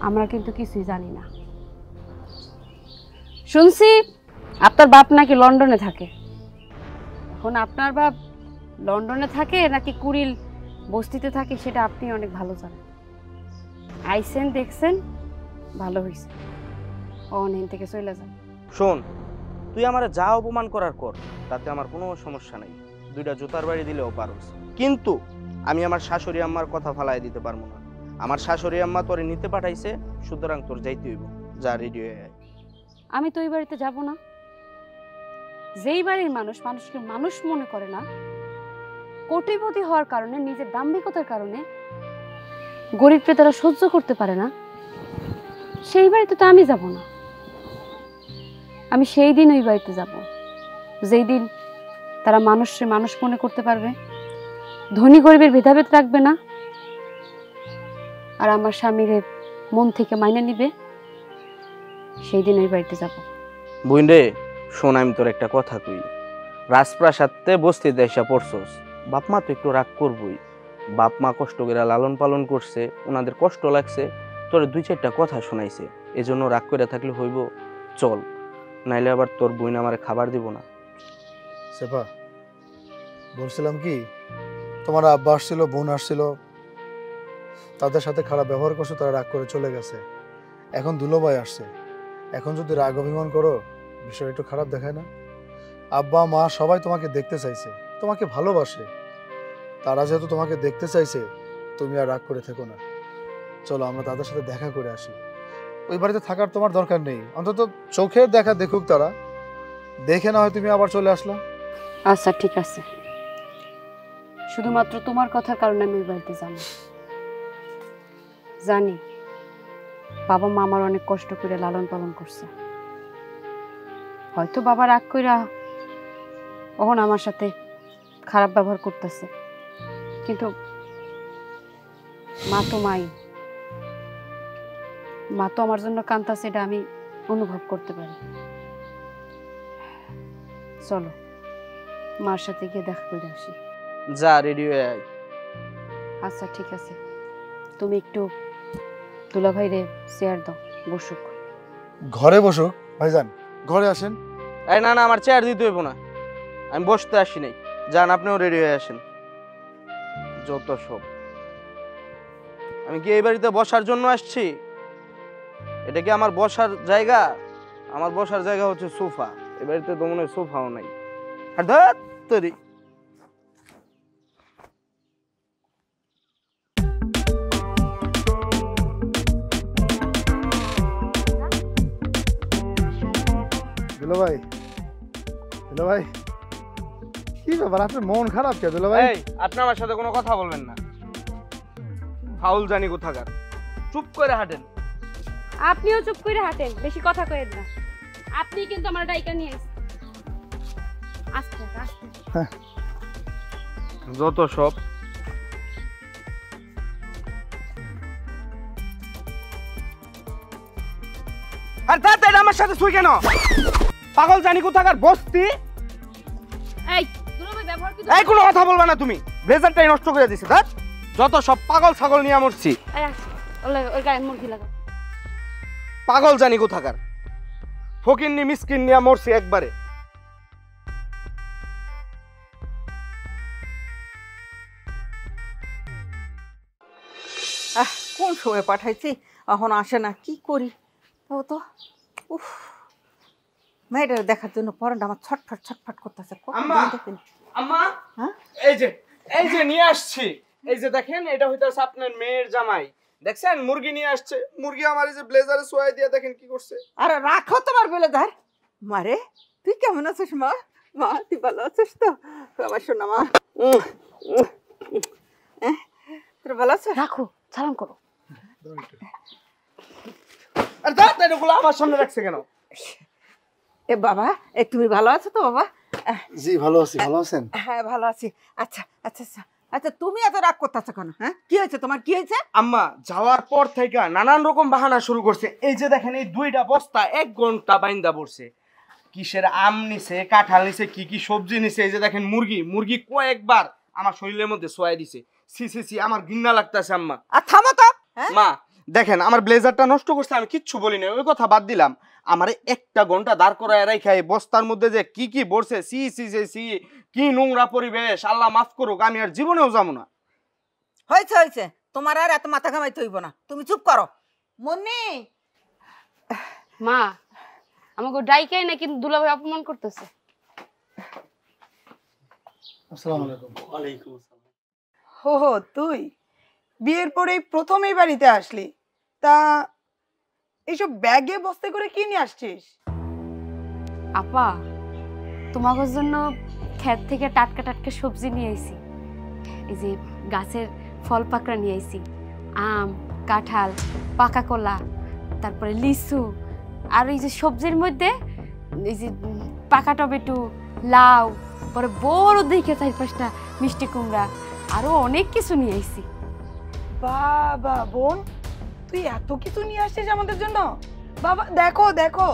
আমরা কিন্তু কিছুই জানি না। শুনছি আপনার বাপ নাকি লন্ডনে থাকে। এখন আপনার বাপ লন্ডনে থাকে নাকি কুড়িল বস্তিতে থাকে সেটা আপনি অনেক ভালো জানেন। আইসেন, দেখছেন, ভালো হয়েছে। অনেক থেকে চলে যান। শোন, তুই আমার যা অপমান করার কর, তাতে আমার কোনো সমস্যা নাই। 2টা জুতার বাড়ি দিলেও পারোস, কিন্তু আমি আমার শাশুড়ি আম্মার কথা ফালাই দিতে পারবো না। আমার শাশুড়ি আম্মা তোরে নিতে পাঠাইছে, সুতরাং তোর যাইতে হইব। যা রেডি হয়ে আয়। আমি তো ওই বাড়িতে যাব না। যেই বাড়ির মানুষ মানুষকে মানুষ মনে করে না, কোটিপতি হওয়ার কারণে, নিজের দাম্ভিকতার কারণে গরিবকে তারা সহ্য করতে পারে না, সেই বাড়িতে তো আমি যাব না। আমি সেই দিন ওই বাড়িতে যাব যেই দিন তারা মানুষকে মানুষ মনে করতে পারবে, ধনী গরিবের ভেদাভেদ রাখবে না, আর আমার স্বামীর মন থেকে মাইনে নিবে। সেই দিন ওই বাড়িতে যাব। বুইন রে, শোন, আমি তোর একটা কথা কই। রাজপ্রাসাদে বস্তিতে এসে পড়ছস, বাপ মা তো একটু রাগ করবই। বাপ মা কষ্ট করে লালন পালন করছে, ওনাদের কষ্ট লাগছে, তোর 2-4টা কথা শোনাইছে, এজন্য রাগ করে থাকলে হইব? চল, নাইলে আবার তোর বোন আমার খাবার দিব না। সেপা, বলছিলাম কি, তোমার আব্বা আসছিল, বোন আসছিল, তাদের সাথে খারাপ ব্যবহার করছো, তারা রাগ করে চলে গেছে। এখন দুলোভাই আসছে, এখন যদি রাগ অভিমান করো, বিষয়টা একটু খারাপ দেখায় না? আব্বা মা সবাই তোমাকে দেখতে চাইছে, তোমাকে ভালোবাসে। তারা যেহেতু তোমাকে দেখতে চাইছে, তুমি আর রাগ করে থেকো না। চলো আমরা তাদের সাথে দেখা করে আসি। ওই বাড়িতে থাকার তোমার দরকার নেই, অন্তত চোখের দেখা দেখুক তারা, দেখে না হয় তুমি আবার চলে আসলা। আচ্ছা ঠিক আছে, শুধুমাত্র তোমার কথার কারণে আমি ওই বাড়িতে যাব। জানি বাবা মা আমার অনেক কষ্ট করে লালন পালন করছে, হয়তো বাবা রাগ কইরা তখন আমার সাথে খারাপ ব্যবহার করতেছে, কিন্তু মা তো মাই, মা তো আমার জন্য কাঁদতাছে, এটা আমি অনুভব করতে পারি। চলো মার সাথে গিয়ে দেখা করে আসি। যা রেডি হয়ে আয়। আচ্ছা ঠিক আছে, তুমি একটু দুলাভাই রে চেয়ার দাও, বসুক। ঘরে বসুক? ভাইজান ঘরে আসেন। এই না না, আমার চেয়ার দিতে হইব না, আমি বসতে আসি নাই। যান, আপনিও রেডি হয়ে আসেন। যত সব, আমি কি এই বাড়িতে বসার জন্য আসছি? এটা কি আমার বসার জায়গা? আমার বসার জায়গা হচ্ছে সোফা। এই বাড়িতে তো মনে হয় সোফাও নাই। আর ধর তৈরি। দুলো ভাই, দুলো ভাই, কি ব্যাপার আপনার মন খারাপ কে দুলা ভাই? এই আপনি আমার সাথে কোনো কথা বলবেন না, ফাউল জানি কোথাকার, চুপ করে হাঁটেন। আপনিও চুপ করে হাঁটেন, বেশি কথা কয়েন না। আপনি কিন্তু আমার ডাইকা নিয়ে আস্তে আস্তে। যত সব আর দাদা এটা আমার সাথে শুই কেন? পাগল জানি কোথাকার বস্তি। এই দুলাভাই ব্যবহার কি? এই কোনো কথা বলবা না তুমি, ব্লেজারটাই নষ্ট করে দিছে। দাদ যত সব পাগল ছাগল নিয়ে মরছি। এই আস, ওই গায়ে মুরগি লাগা। পাগল জানি কোথাকার, ফকিন্নি মিসকিন নিয়ে মরছি একবারে। কোন সময় পাঠাইছি এখন আসে না, কি করি তাও তো। উফ, মেয়েটার দেখার জন্য পরানটা আমার ছটফট ছটফট করতেছে। আম্মা আম্মা হ্যাঁ এই যে নিয়ে আসছি, এই যে দেখেন এটা হইতাছে আপনার মেয়ের জামাই। দেখছেন মুরগি নিয়ে আসছে, মুরগি আমার এই যে ব্লেজারে সোয়াই দিয়ে দেখেন কি করছে। আরে রাখো তোমার বেলেদার। মারে তুই কেমন আছিস মা? মা তুই ভালো আছিস তো? আমার শোনা মা, তোর ভালো আছিস? রাখো, সালাম করো। আর দাদা এগুলো আমার সামনে রাখছে কেন? এ বাবা, এ তুমি ভালো আছো তো বাবা? জি ভালো আছি, ভালো আছেন? হ্যাঁ ভালো আছি। আচ্ছা আচ্ছা আচ্ছা আচ্ছা, তুমি এত রাগ করতেছো কেন? হ্যাঁ কি হয়েছে তোমার, কি হয়েছে? আম্মা যাওয়ার পর থেকে নানান রকম বাহানা শুরু করছে। এই যে দেখেন এই দুইটা বস্তা 1 ঘন্টা বাইন্দা পড়ছে। কিসের আম নিছে, কাঁঠাল নিছে, কি কি সবজি নিছে। এই যে দেখেন মুরগি কয়েকবার আমার শরীরের মধ্যে সোয়াই দিছে। সি সি সি, আমার ঘৃণা লাগতেছে আম্মা। আর থামো তো। হ্যাঁ মা দেখেন আমার ব্লেজারটা নষ্ট করছে, আমি কিচ্ছু বলি না, ওই কথা বাদ দিলাম। আমারে 1 ঘন্টা দাঁড় করায় রাইখা এই বস্তার মধ্যে যে কি কি বসছে, সি সি সি সি, কি নোংরা পরিবেশ, আল্লাহ মাফ করুক, আমি আর জীবনেও যাবো না। হয়েছে হয়েছে, তোমার আর এত মাথা ঘামাইতে হইব না, তুমি চুপ করো। মুন্নি, মা আমাকে ডাইকাই না, কিন্তু দুলাভাই অপমান করতেছে। আসসালামু আলাইকুম। ওয়ালাইকুম আসসালাম। হো তুই বিয়ের পরেই প্রথমেই বাড়িতে আসলি, তা এইসব ব্যাগে বস্তে করে কি নিয়ে আসছিস? আপা তোমাদের জন্য ক্ষেত থেকে টাটকা টাটকা সবজি নিয়ে আইছি। এই যে গাছের ফল পাকড়া নিয়ে আইছি, আম, কাঁঠাল, পাকা কলা, তারপরে লিচু, আর এই যে সবজির মধ্যে এই যে পাকা টমেটো, লাউ, পরে বড় দেখে 4-5টা মিষ্টি কুমড়া, আরো অনেক কিছু নিয়ে আইছি। বাবা বোন, তুই এত কিছু নিয়ে আসছিস আমাদের জন্য? বাবা দেখো দেখো,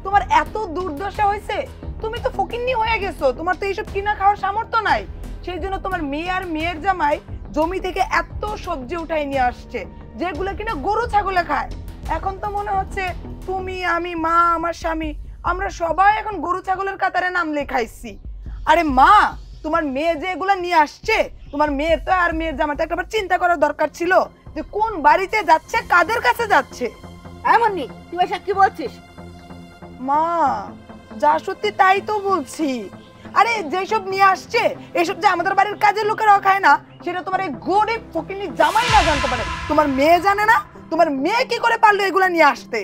তোমার এত দুর্দশা হয়েছে, তুমি তো ফকিন্নি হয়ে গেছো, তোমার তো এইসব কিনা খাওয়ার সামর্থ্য নাই। সেই জন্য তোমার মেয়ে আর মেয়ের জামাই জমি থেকে এত সবজি উঠাই নিয়ে আসছে, যেগুলো কিনা গরু ছাগলে খায়। এখন তো মনে হচ্ছে তুমি, আমি, মা, আমার স্বামী, আমরা সবাই এখন গরু ছাগলের কাতারে নাম লেখাইছি। আরে মা, তোমার মেয়ে যে এগুলা নিয়ে আসছে, তোমার মেয়ের তো আর মেয়ের জামাইটা একবার চিন্তা করার দরকার ছিল যে কোন বাড়িতে যাচ্ছে, কাদের কাছে যাচ্ছে। মুন্নি তুই এসব কি বলছিস? মা যা সত্যি তাই তো বলছি। আরে যেসব নিয়ে আসছে এসব যে আমাদের বাড়ির কাজের লোকেরাও খায় না, সেটা তোমার এই গরিব ফকিন্নি জামাই না জানতে পারে, তোমার মেয়ে জানে না। তোমার মেয়ে কি করে পারলো এগুলা নিয়ে আসতে?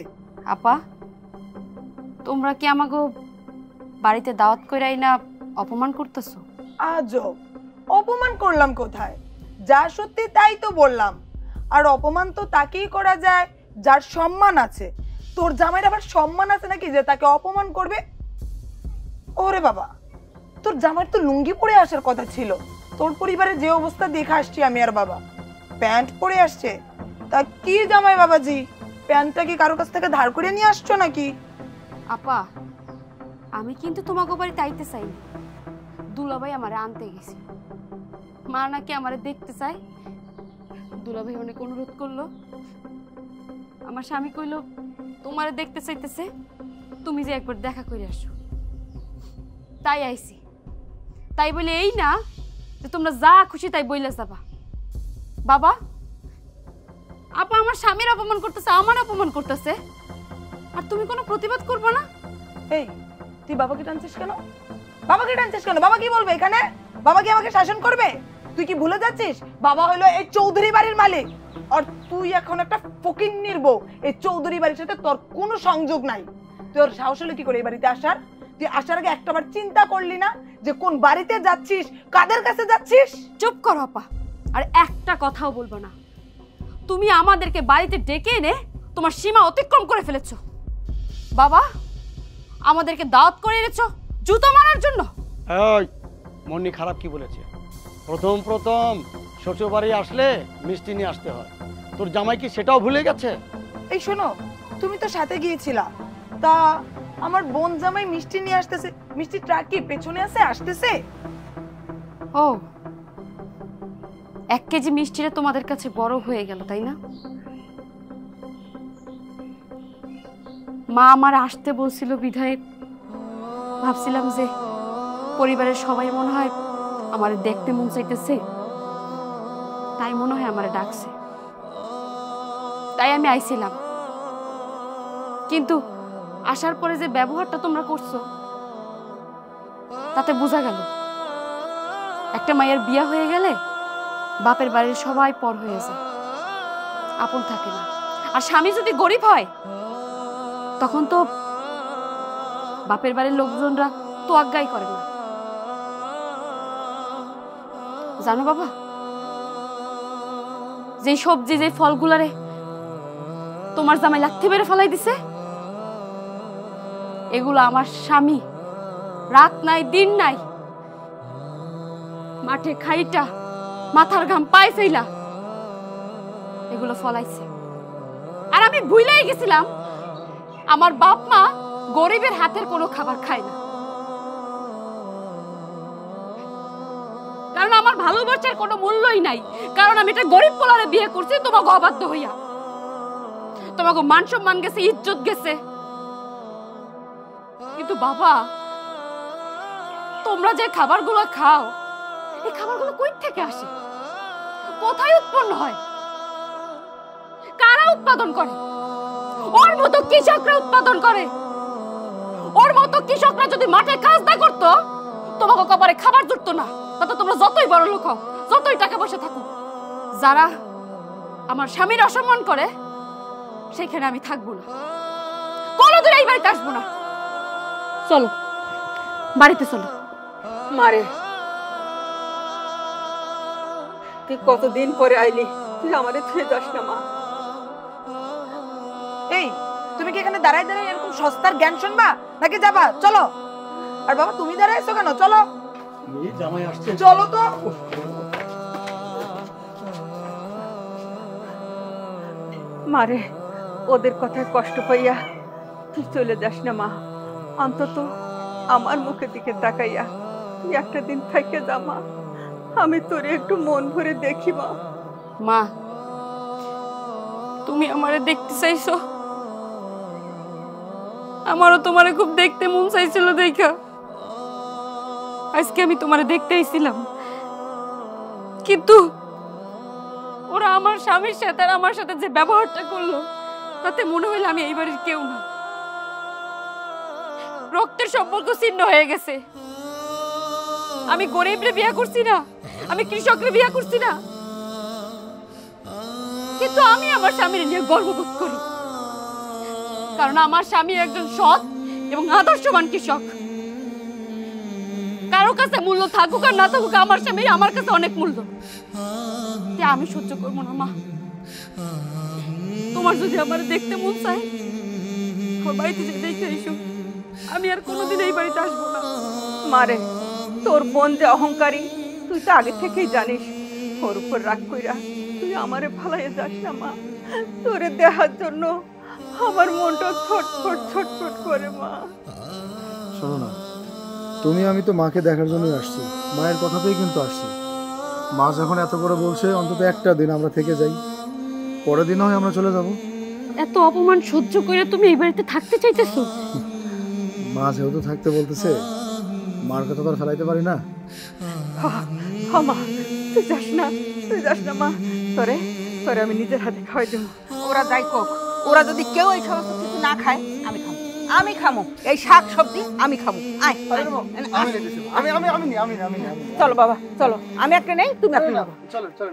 আপা তোমরা কি আমাকে বাড়িতে দাওয়াত করে আইনা অপমান করতেছো? আজব, অপমান করলাম কোথায়? যা সত্যি তাই তো বললাম। আর অপমান তো তাকেই করা যায় যার সম্মান আছে। তোর জামাইয়ের আবার সম্মান আছে নাকি যে তাকে অপমান করবে? ওরে বাবা, তোর জামাইয়ের তো লুঙ্গি পরে আসার কথা ছিল। তোর পরিবারের যে অবস্থা দেখে আসছি আমি আর বাবা, প্যান্ট পরে আসছে। তা কি জামাই বাবাজি, প্যান্টটা কি কারো কাছ থেকে ধার করে নিয়ে আসছো নাকি? আপা আমি কিন্তু তোমাকে বাড়িতে আইতে চাইনি, দুলাভাই আমারে আনতে গেছি। মা নাকি আমারে দেখতে চায়, দুলাভাই অনেক অনুরোধ করলো। আমার স্বামী কইলো তোমারে দেখতে চাইতেছে, তুমি যে একবার দেখা করে আসো। তাই আইছি। তাই বলে এই না যে তোমরা যা খুশি তাই বইলা যাবা। বাবা, আপা আমার স্বামীর অপমান করতেছে, আমার অপমান করতেছে, আর তুমি কোনো প্রতিবাদ করবে না? এই তুই বাবাকে টানছিস কেন? বাবাকে টানছিস কেন? বাবা কি বলবে এখানে? বাবা কি আমাকে শাসন করবে? তুই কি ভুলে যাচ্ছিস বাবা হলো এই চৌধুরী বাড়ির মালিক, আর তুই এখন একটা ফকিন্নির বউ। এই চৌধুরী বাড়ির সাথে তোর কোনো সংযোগ নাই। তোর সাহস হলো কি করে এই বাড়িতে আসার? তুই তুই আসার আগে একটাবার চিন্তা করলি না যে কোন বাড়িতে যাচ্ছিস, কাদের কাছে যাচ্ছিস? চুপ করো আপা, আর একটা কথাও বলবো না। তুমি আমাদেরকে বাড়িতে ডেকে এনে তোমার সীমা অতিক্রম করে ফেলেছো। বাবা, আমাদেরকে দাওয়াত করে এনেছো জুতো মারার জন্য? এই মন্নি খারাপ কি বলেছে? প্রথম প্রথম শ্বশুর বাড়ি আসলে মিষ্টি নিয়ে আসতে হয়। তোর জামাই কি সেটাও ভুলে গেছে? এই শোনো, তুমি তো সাথে গিয়েছিলা, তা আমার বোন জামাই মিষ্টি নিয়ে আসতেছে, মিষ্টি ট্রাক কি পেছনে আছে আসতেছে? ও, 1 কেজি মিষ্টিটা তোমাদের কাছে বড় হয়ে গেল, তাই না? মা আমার আসতে বলছিল বিধায় ভাবছিলাম যে পরিবারের সবাই মনে হয় আমার দেখতে মন চাইতেছে, তাই মনে হয় আমারে ডাকছে, তাই আমি আইছিলাম। কিন্তু আসার পরে যে ব্যবহারটা তোমরা করছো তাতে বোঝা গেল একটা মায়ের বিয়ে হয়ে গেলে বাপের বাড়ির সবাই পর হয়ে যায়, আপন থাকে না। আর স্বামী যদি গরিব হয় তখন তো বাপের বাড়ির লোকজনরা তো আজ্ঞাই করে না। জানো বাবা, যে সবজি যে ফলগুলারে তোমার জামাই লাথি মেরে ফেলাই দিছে, এগুলো আমার স্বামী রাত নাই দিন নাই মাঠে খাইটা মাথার ঘাম পায়ে ফেলা এগুলো ফলাইছে। আর আমি ভুলেই গেছিলাম আমার বাপ মা গরিবের হাতের কোনো খাবার খায় না, কারণ আমার ভালোবাসার কোনো মূল্যই নাই, কারণ আমি একটা গরিব পোলারে বিয়ে করছি তোমাকে অবাধ্য হইয়া। তোমাকে মান সম্মান গেছে, ইজ্জত গেছে। কিন্তু বাবা, তোমরা যে খাবারগুলো খাও, এই খাবারগুলো কই থেকে আসে, কোথায় উৎপন্ন হয়, কারা উৎপাদন করে? ওর মতো কৃষকরা উৎপাদন করে। ওর মতো কৃষকরা যদি মাঠে কাজ না করতো, তোমাকে কপালে খাবার জুটতো না। তাতে তোমরা যতই বড় লোক হও, যতই টাকা পয়সা থাকো, যারা আমার স্বামীর অসম্মান করে সেখানে আমি থাকবো না, কোনোদিন এই বাড়িতে আসবো না। চলো বাড়িতে চলো। মারে, তুই কতদিন পরে আইলি, তুই আমাদের থুয়ে যাস না মা। এই তুমি কি এখানে দাঁড়ায় দাঁড়ায় এরকম সস্তার জ্ঞান শুনবা নাকি যাবা? চলো। আর বাবা তুমি দাঁড়াইছো কেন? চলো জামাই আসছে, চলো তো। মারে, ওদের কথায় কষ্ট পাইয়া তুই চলে যাস না মা। অন্তত আমার মুখের দিকে তাকাইয়া তুই একটা দিন থেকে যা মা, আমি তোরে একটু মন ভরে দেখি মা। মা, তুমি আমারে দেখতে চাইছো? আমারও তোমারে খুব দেখতে মন চাইছিল দেখা আজকে আমি তোমারে দেখতে আইছিলাম। কিন্তু ওরা আমার স্বামীর সাথে আর আমার সাথে যে ব্যবহারটা করলো, তাতে মনে হইল আমি এই বাড়ির কেউ না। রক্তের সম্পর্ক ছিন্ন হয়ে গেছে। আমি গরিবরে বিয়ে করছি না, আমি কৃষকরে বিয়ে করছি না, কিন্তু আমি আমার স্বামীর নিয়ে গর্ববোধ করি, কারণ আমার স্বামী একজন সৎ এবং আদর্শবান কৃষক। কারো কাছে মূল্য থাকুক আর না থাকুক, আমার স্বামী আমার কাছে অনেক মূল্য। আমি সহ্য করবো না মা। তোমার যদি আমার দেখতে মন চায়, আমার বাড়িতে যে দেখে এসো, আমি আর কোনোদিন এই বাড়িতে আসবো না। মারে, তোর বোন যে অহংকারী তুই তো আগে থেকেই জানিস। ওর উপর রাগ কইরা তুই আমারে ভালাইয়ে যাস না মা। তোরে দেখার জন্য আমার মনটা ছটফট ছটফট করে মা। শোনো না, আমি তো মাকে দেখার জন্যই আসছি, মায়ের কথাতেই কিন্তু আসছি। মা যখন এত করে বলছে, অন্তত একটা দিন আমরা থেকে যাই, পরের দিন হয় আমরা চলে যাব। এত অপমান সহ্য করে তুমি এই বাড়িতে থাকতে চাইতেছো? মা যেহেতু থাকতে বলতেছে, মার কথা তো আর ফেলাইতে পারি না। মা তুই যাস না, তুই যাস না মা। তোরে তোরে আমি নিজের হাতে খাওয়াই দেবো। ওরা যাই কোক, ওরা যদি কেউ এই সমস্ত কিছু না খায়, আমি খাবো। আমি খামো এই শাক সবজি, আমি খাবো। আয় চলো বাবা, চলো। আমি একটা নেই, তুমি একটা নেবো। চলো চলো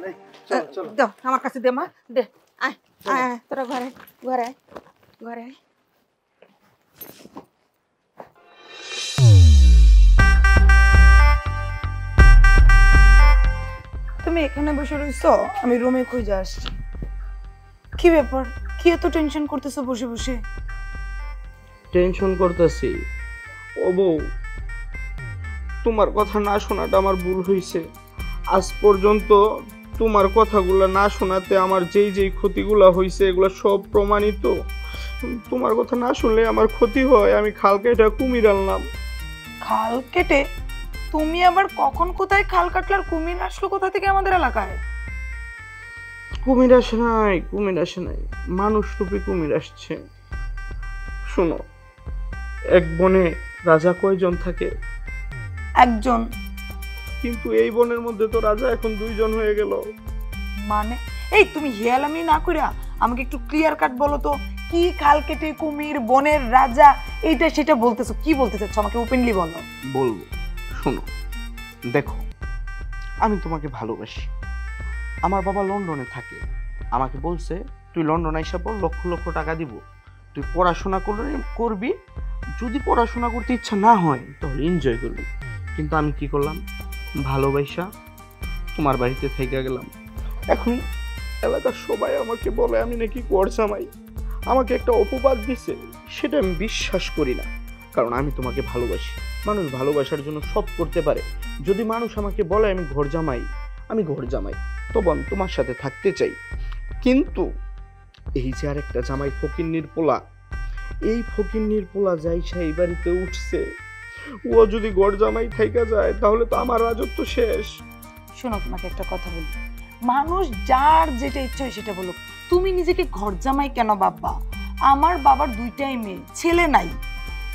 চলো দাও আমার কাছে দে মা, দে। আয় আয় তোরা ঘরে ঘরে ঘরে। তুমি এখানে বসে রইছো, আমি রুমে খুঁজে আসছি। কি ব্যাপার, কি এত টেনশন করতেছো বসে বসে? টেনশন করতেছি ও বউ, তোমার কথা না শোনাটা আমার ভুল হয়েছে। আজ পর্যন্ত তোমার কথাগুলো না শোনাতে আমার যেই ক্ষতিগুলো হয়েছে এগুলো সব প্রমাণিত। তোমার কথা না শুনলে আমার ক্ষতি হয়। আমি খাল কেটে কুমির আনলাম। খাল কেটে? তুমি আবার কখন কোথায় খাল কাটলার? কুমির আসলো কোথা থেকে আমাদের এলাকায়? কুমির আসে নাই, কুমির আসে নাই, মানুষ রূপী কুমির আসছে। শোনো, এক বনে রাজা কয়জন থাকে? একজন। কিন্তু এই বনের মধ্যে তো রাজা এখন 2 জন হয়ে গেল। মানে এই তুমি হেয়ালামি না কইরা আমাকে একটু ক্লিয়ার কাট বলো তো, কি খাল কেটে কুমির, বনের রাজা, এইটা সেটা বলতেছো, কি বলতে চাচ্ছ আমাকে ওপেনলি বলো। বলবো, শোনো, দেখো, আমি তোমাকে ভালোবাসি। আমার বাবা লন্ডনে থাকে, আমাকে বলছে তুই লন্ডন আইসা পর লক্ষ লক্ষ টাকা দিব, তুই পড়াশোনা করবি, যদি পড়াশোনা করতে ইচ্ছা না হয় তাহলে এনজয় করবি। কিন্তু আমি কি করলাম, ভালোবাসা তোমার বাড়িতে থেকে গেলাম। এখন এলাকার সবাই আমাকে বলে আমি নাকি গড়জামাই। আমাকে একটা অপবাদ দিছে, সেটা আমি বিশ্বাস করি না, কারণ আমি তোমাকে ভালোবাসি। মানুষ ভালোবাসার জন্য সব করতে পারে। যদি মানুষ আমাকে বলে আমি ঘরজামাই, আমি ঘরজামাই, তবে আমি তোমার সাথে থাকতে চাই। কিন্তু এই যে আরেকটা জামাই ফকিন্নির পোলা, এই ফকিন্নির পোলা যাই সেই বাড়িতে উঠছে, ও যদি ঘরজামাই থাইকা যায় তাহলে তো আমার রাজত্ব শেষ। শোনো, তোমাকে একটা কথা বলি, মানুষ যার যেটা ইচ্ছে হয় সেটা বলো, তুমি নিজেকে ঘর জামাই কেন ভাববা? আমার বাবার 2টাই মেয়ে, ছেলে নাই,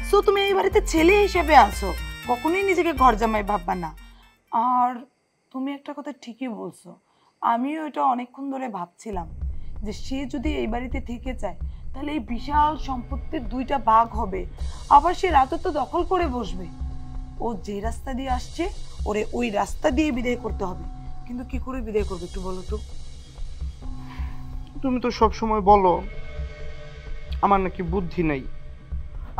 সো তুমি এই বাড়িতে ছেলে হিসেবে আছো, কখনোই নিজেকে ঘর জামাই ভাববা না। আর তুমি একটা কথা ঠিকই বলছো, আমিও এটা অনেকক্ষণ ধরে ভাবছিলাম যে সে যদি এই বাড়িতে থেকে যায় তাহলে এই বিশাল সম্পত্তির 2টা ভাগ হবে, আবার সে রাজত্ব দখল করে বসবে। ও যে রাস্তা দিয়ে আসছে ওরে ওই রাস্তা দিয়ে বিদায় করতে হবে, কিন্তু কি করে বিদায় করবে একটু বলো তো। তুমি তো সব সময় বলো আমার নাকি বুদ্ধি নাই,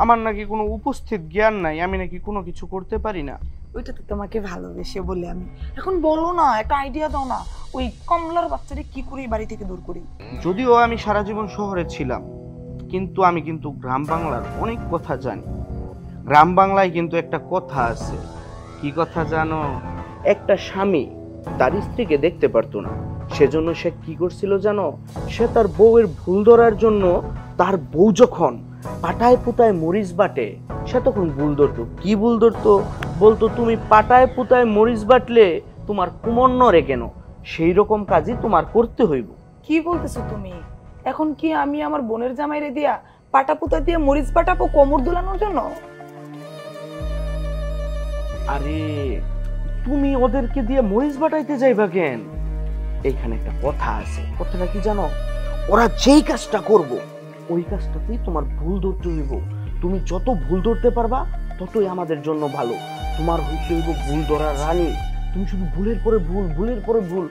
আমার নাকি কোনো উপস্থিত জ্ঞান নাই, আমি নাকি কোনো কিছু করতে পারি না। ওইটা তো তোমাকে ভালোবেসে বলে আমি। এখন বলো না, একটা আইডিয়া দাও না, ওই কমলার বাচ্চাটা কি করে এই বাড়ি থেকে দূর করি। যদিও আমি সারা জীবন শহরে ছিলাম, কিন্তু আমি কিন্তু গ্রাম বাংলার অনেক কথা জানি। গ্রাম বাংলায় কিন্তু একটা কথা আছে। কি কথা জানো? একটা স্বামী তার স্ত্রীকে দেখতে পারতো না, সেজন্য সে কি করছিল জানো? সে তার বউয়ের ভুল ধরার জন্য, তার বউ যখন পাটায় পুতায় মরিচ বাটে, সে তখন ভুল ধরতো। কি ভুল ধরতো? বলতো তুমি পাটায় পুতায় মরিচ বাটলে তোমার কুমন নড়ে কেন? সেই রকম কাজই তোমার করতে হইব। কি বলতেছো তুমি? এখন কি আমি আমার বোনের জামাইরে দিয়া পাটা পুতা দিয়ে মরিচ বাটাবো কোমর দোলানোর জন্য? আরে তুমি ওদেরকে দিয়ে মরিচ বাটাইতে যাইবা কেন? এইখানে একটা কথা আছে, কথাটা কি জানো? ওরা যেই কাজটা করব ওই কাজটাতেই তোমার ভুল ধরতে হইব। তুমি যত ভুল ধরতে পারবা ততই আমাদের জন্য ভালো। তোমার হইতে হইব ভুল ধরার রানী। তুমি শুধু ভুলের পরে ভুল, ভুলের পরে ভুল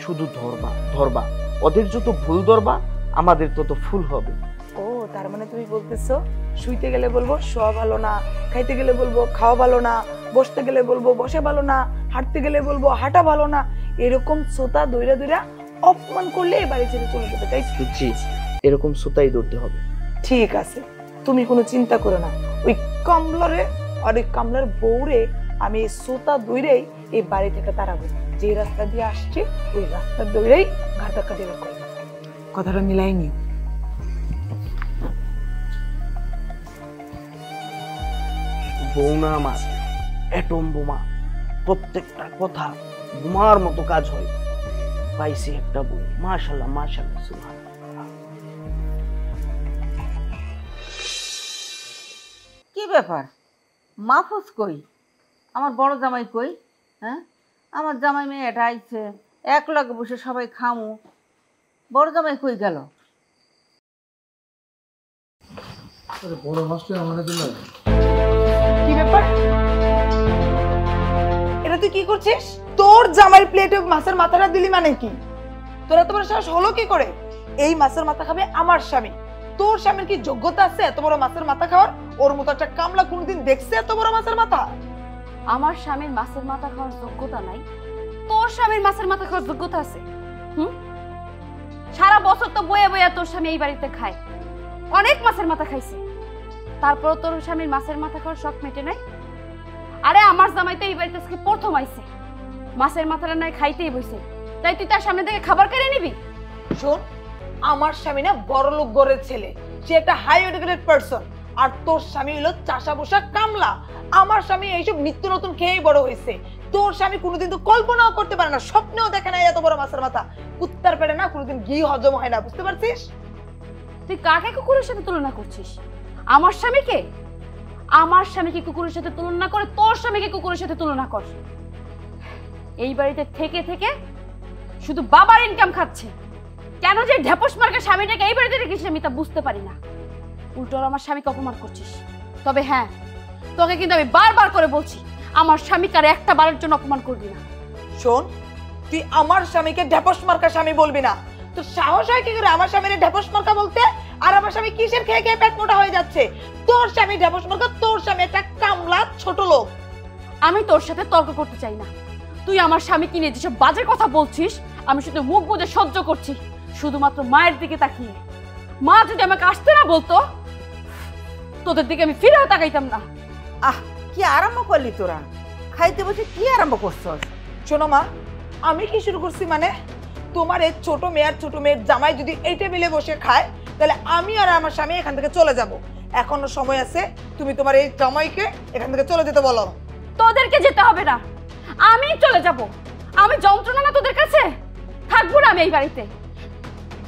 শুধু ধরবা। ওদের যত ভুল ধরবা আমাদের তত ফুল হবে। ও, তার মানে তুমি বলতেছো শুইতে গেলে বলবো শোয়া ভালো না, খাইতে গেলে বলবো খাওয়া ভালো না, বসতে গেলে বলবো বসে ভালো না, হাঁটতে গেলে বলবো হাঁটা ভালো না, এরকম সোতা দইরা দইরা অপমান করলে এই বাড়ি ছেড়ে চলে যাবে, তাই? জি, এরকম সুতাই ধরতে হবে। ঠিক আছে, তুমি কোনো চিন্তা করো না, ওই কামলারে আর ওই কামলার বউরে আমি এই সোতা দইরেই এই বাড়ি থেকে তাড়াবো। যে রাস্তা দিয়ে আসছে ওই রাস্তা দইরেই ঘাট ধাক্কা দিয়ে বের করবো। কথাটা মিলাই নিও। বউ না আমার অ্যাটম বোমা, প্রত্যেকটা কথা বোমার মতো কাজ হয়। পাইছি একটা বউ, মাশাআল্লাহ মাশাআল্লাহ সুবহানাল্লাহ। কি ব্যাপার? মাহফুজ কই? আমার বড় জামাই কই? হ্যাঁ, আমার জামাই মেয়েটা আইছে, এক লগে বসে সবাই খামু। বড় জামাই কই গেল? বড় মাছটা আমাদের জন্য। কি ব্যাপার? এটা তুই কি করছিস? তোর জামাইয়ের প্লেটে মাছের মাথাটা দিলি মানে কি? তোরা তোমার সাহস হলো কি করে? এই মাছের মাথা খাবে আমার স্বামী। তোর স্বামীর কি যোগ্যতা আছে এত বড় মাছের মাথা খাওয়ার? ওর মতো একটা কামলা কোনদিন দেখছে এত বড় মাছের মাথা? আমার স্বামীর মাছের মাথা খাওয়ার যোগ্যতা নাই, তোর স্বামীর মাছের মাথা খাওয়ার যোগ্যতা আছে? হুম, সারা বছর তো বয়ে বয়ে তোর স্বামী এই বাড়িতে খায়, অনেক মাছের মাথা খাইছে, তারপর তোর স্বামীর মাছের মাথা খাওয়ার শখ মেটে নাই? আরে আমার জামাই তো এই বাড়িতে আজকে প্রথম আইছে, মাছের মাথাটা নাই খাইতেই বইছে, তাই তুই তার সামনে থেকে খাবার কেড়ে নিবি? শোন, আমার স্বামী না বড় লোক ঘরের ছেলে, সে একটা হাই এডুকেটেড পারসন, আর তোর স্বামী হলো চাষা বসা কামলা। আমার স্বামী এইসব নিত্য নতুন খেয়েই বড় হয়েছে। তোর স্বামী কোনোদিন তো কল্পনাও করতে পারে না, স্বপ্নেও দেখে না এত বড় মাছের মাথা। কুত্তার পেটে না কোনোদিন ঘি হজম হয় না, বুঝতে পারছিস? তুই কাকে কুকুরের সাথে তুলনা করছিস? আমার স্বামীকে? আমার স্বামীকে কুকুরের সাথে তুলনা করে তোর স্বামীকে কুকুরের সাথে তুলনা কর। এই বাড়িতে থেকে থেকে শুধু বাবার ইনকাম খাচ্ছে, কেন যে ঢেপস মার্কা স্বামীটাকে এই বাড়িতে রেখেছিস আমি তা বুঝতে পারি না। উল্টো আমার স্বামীকে অপমান করছিস। তবে হ্যাঁ, তোকে কিন্তু আমি বারবার করে বলছি, আমার স্বামীকে আর একটা বারের জন্য অপমান করবি না। শোন, তুই আমার স্বামীকে ঢেপস মার্কা স্বামী বলবি না। তোর সাহস হয় কি করে আমার স্বামীর ঢেপস মার্কা বলতে? আর আমার স্বামী কিসের খেয়ে খেয়ে পেট মোটা হয়ে যাচ্ছে? তোর স্বামী ঢেপস মার্কা, তোর স্বামী একটা কামলা ছোট লোক। আমি তোর সাথে তর্ক করতে চাই না। তুই আমার স্বামীকে নিয়ে যেসব বাজে কথা বলছিস আমি শুধু মুখ বুজে সহ্য করছি, শুধুমাত্র মায়ের দিকে তাকিয়ে। মা যদি আমাকে আসতে না বলতো, তোদের দিকে আমি ফিরেও তাকাইতাম না। আহ, কি আরম্ভ করলি তোরা? খাইতে বসে কি আরম্ভ করছস? শোনো মা, আমি কি শুরু করছি মানে? তোমার এই ছোট মেয়ের জামাই যদি এই টেবিলে বসে খায়, তাহলে আমি আর আমার স্বামী এখান থেকে চলে যাব। এখনো সময় আছে, তুমি তোমার এই জামাইকে এখান থেকে চলে যেতে বলো। তোদেরকে যেতে হবে না, আমি চলে যাব। আমি যন্ত্রণা না তোদের কাছে? থাকবো না আমি এই বাড়িতে।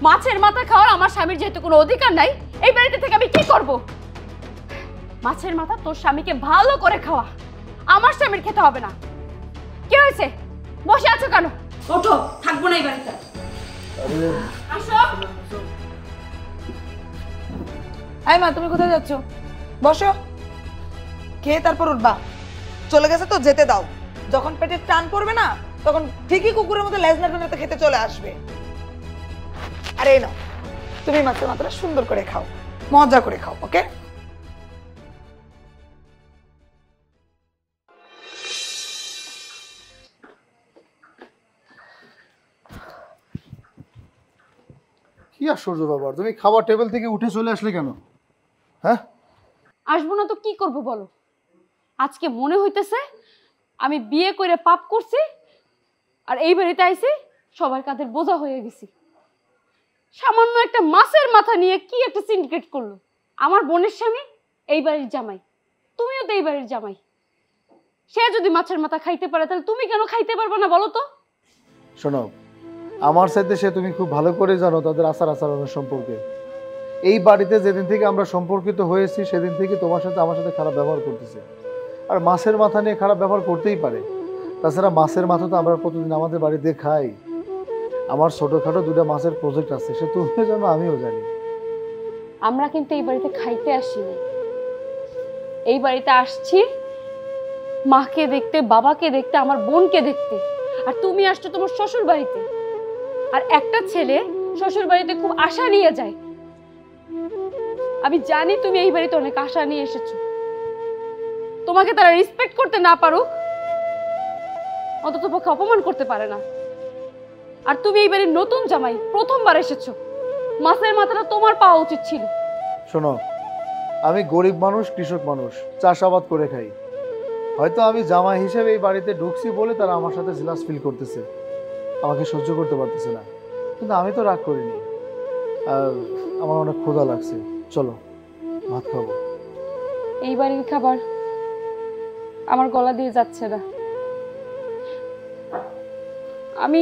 মাছের মাথা খাওয়ার আমার স্বামীর যেহেতু কোনো অধিকার নাই, এই বাড়িতে থেকে আমি কি করব? মাছের মাথা তোর স্বামীকে ভালো করে খাওয়া, আমার স্বামীর খেতে হবে না। কি হয়েছে? বসে আছো কেন? ওঠো, থাকবো না এই বাড়িতে। আসো। এই মা, তুমি কোথায় যাচ্ছ? বসো, খেয়ে তারপর উঠবা। চলে গেছে তো যেতে দাও। যখন পেটে টান পড়বে না, তখন ঠিকই কুকুরের মতো লেজ নাড়তে নাড়তে খেতে চলে আসবে। আরে এই নাও, তুমি মাছের মাথাটা সুন্দর করে খাও, মজা করে খাও, ওকে? কি আশ্চর্য ব্যাপার, তুমি খাবার টেবিল থেকে উঠে চলে আসলে কেন? হ্যাঁ, আসবো না তো কি করব বলো? আজকে মনে হইতেছে আমি বিয়ে করে পাপ করছি, আর এই বাড়িতে আইছি সবার কাঁধের বোঝা হয়ে গেছি। সামান্য একটা মাছের মাথা নিয়ে কি একটা সিন্ডিকেট করলো। আমার বোনের স্বামী এই বাড়ির জামাই, তুমিও তো এই বাড়ির জামাই। সে যদি মাছের মাথা খাইতে পারে, তাহলে তুমি কেন খাইতে পারবে না বলো তো? শোনো, আমার সাথে সে তুমি খুব ভালো করে জানো তাদের আচার আচরণের সম্পর্কে। এই বাড়িতে যেদিন থেকে আমরা সম্পর্কিত হয়েছি সেদিন থেকে তোমার সাথে আমার সাথে খারাপ ব্যবহার করতেছে। আর মাছের মাথা নিয়ে খারাপ ব্যবহার করতেই পারে। তাছাড়া মাছের মাথা তো আমরা প্রতিদিন আমাদের বাড়িতে খাই। আমার ছোটোখাটো দুটো মাছের প্রজেক্ট আছে, সে তুমিও জানো আমিও জানি। আমরা কিন্তু এই বাড়িতে খাইতে আসিনি, এই বাড়িতে আসছি মাকে দেখতে, বাবাকে দেখতে, আমার বোনকে দেখতে। আর তুমি আসছো তোমার শ্বশুর বাড়িতে। আর একটা ছেলে শ্বশুর বাড়িতে খুব আশা নিয়ে যায়। আমি জানি তুমি এই বাড়িতে অনেক আশা নিয়ে এসেছো। তোমাকে তারা রেসপেক্ট করতে না পারুক, অন্তত পক্ষে অপমান করতে পারে না। আর তুমি এই বাড়ির নতুন জামাই, প্রথমবার এসেছো, মাছের মাথাটা তোমার পাওয়া উচিত ছিল। শোনো, আমি গরিব মানুষ, কৃষক মানুষ, চাষাবাদ করে খাই। হয়তো আমি জামাই হিসেবে এই বাড়িতে ঢুকছি বলে তারা আমার সাথে জেলাস ফিল করতেছে, আমাকে সহ্য করতে পারতেছে না। কিন্তু আমি তো রাগ করিনি। আর আমার অনেক ক্ষুধা লাগছে, চলো ভাত খাবো। এই বাড়ির খাবার আমার গলা দিয়ে যাচ্ছে না। আমি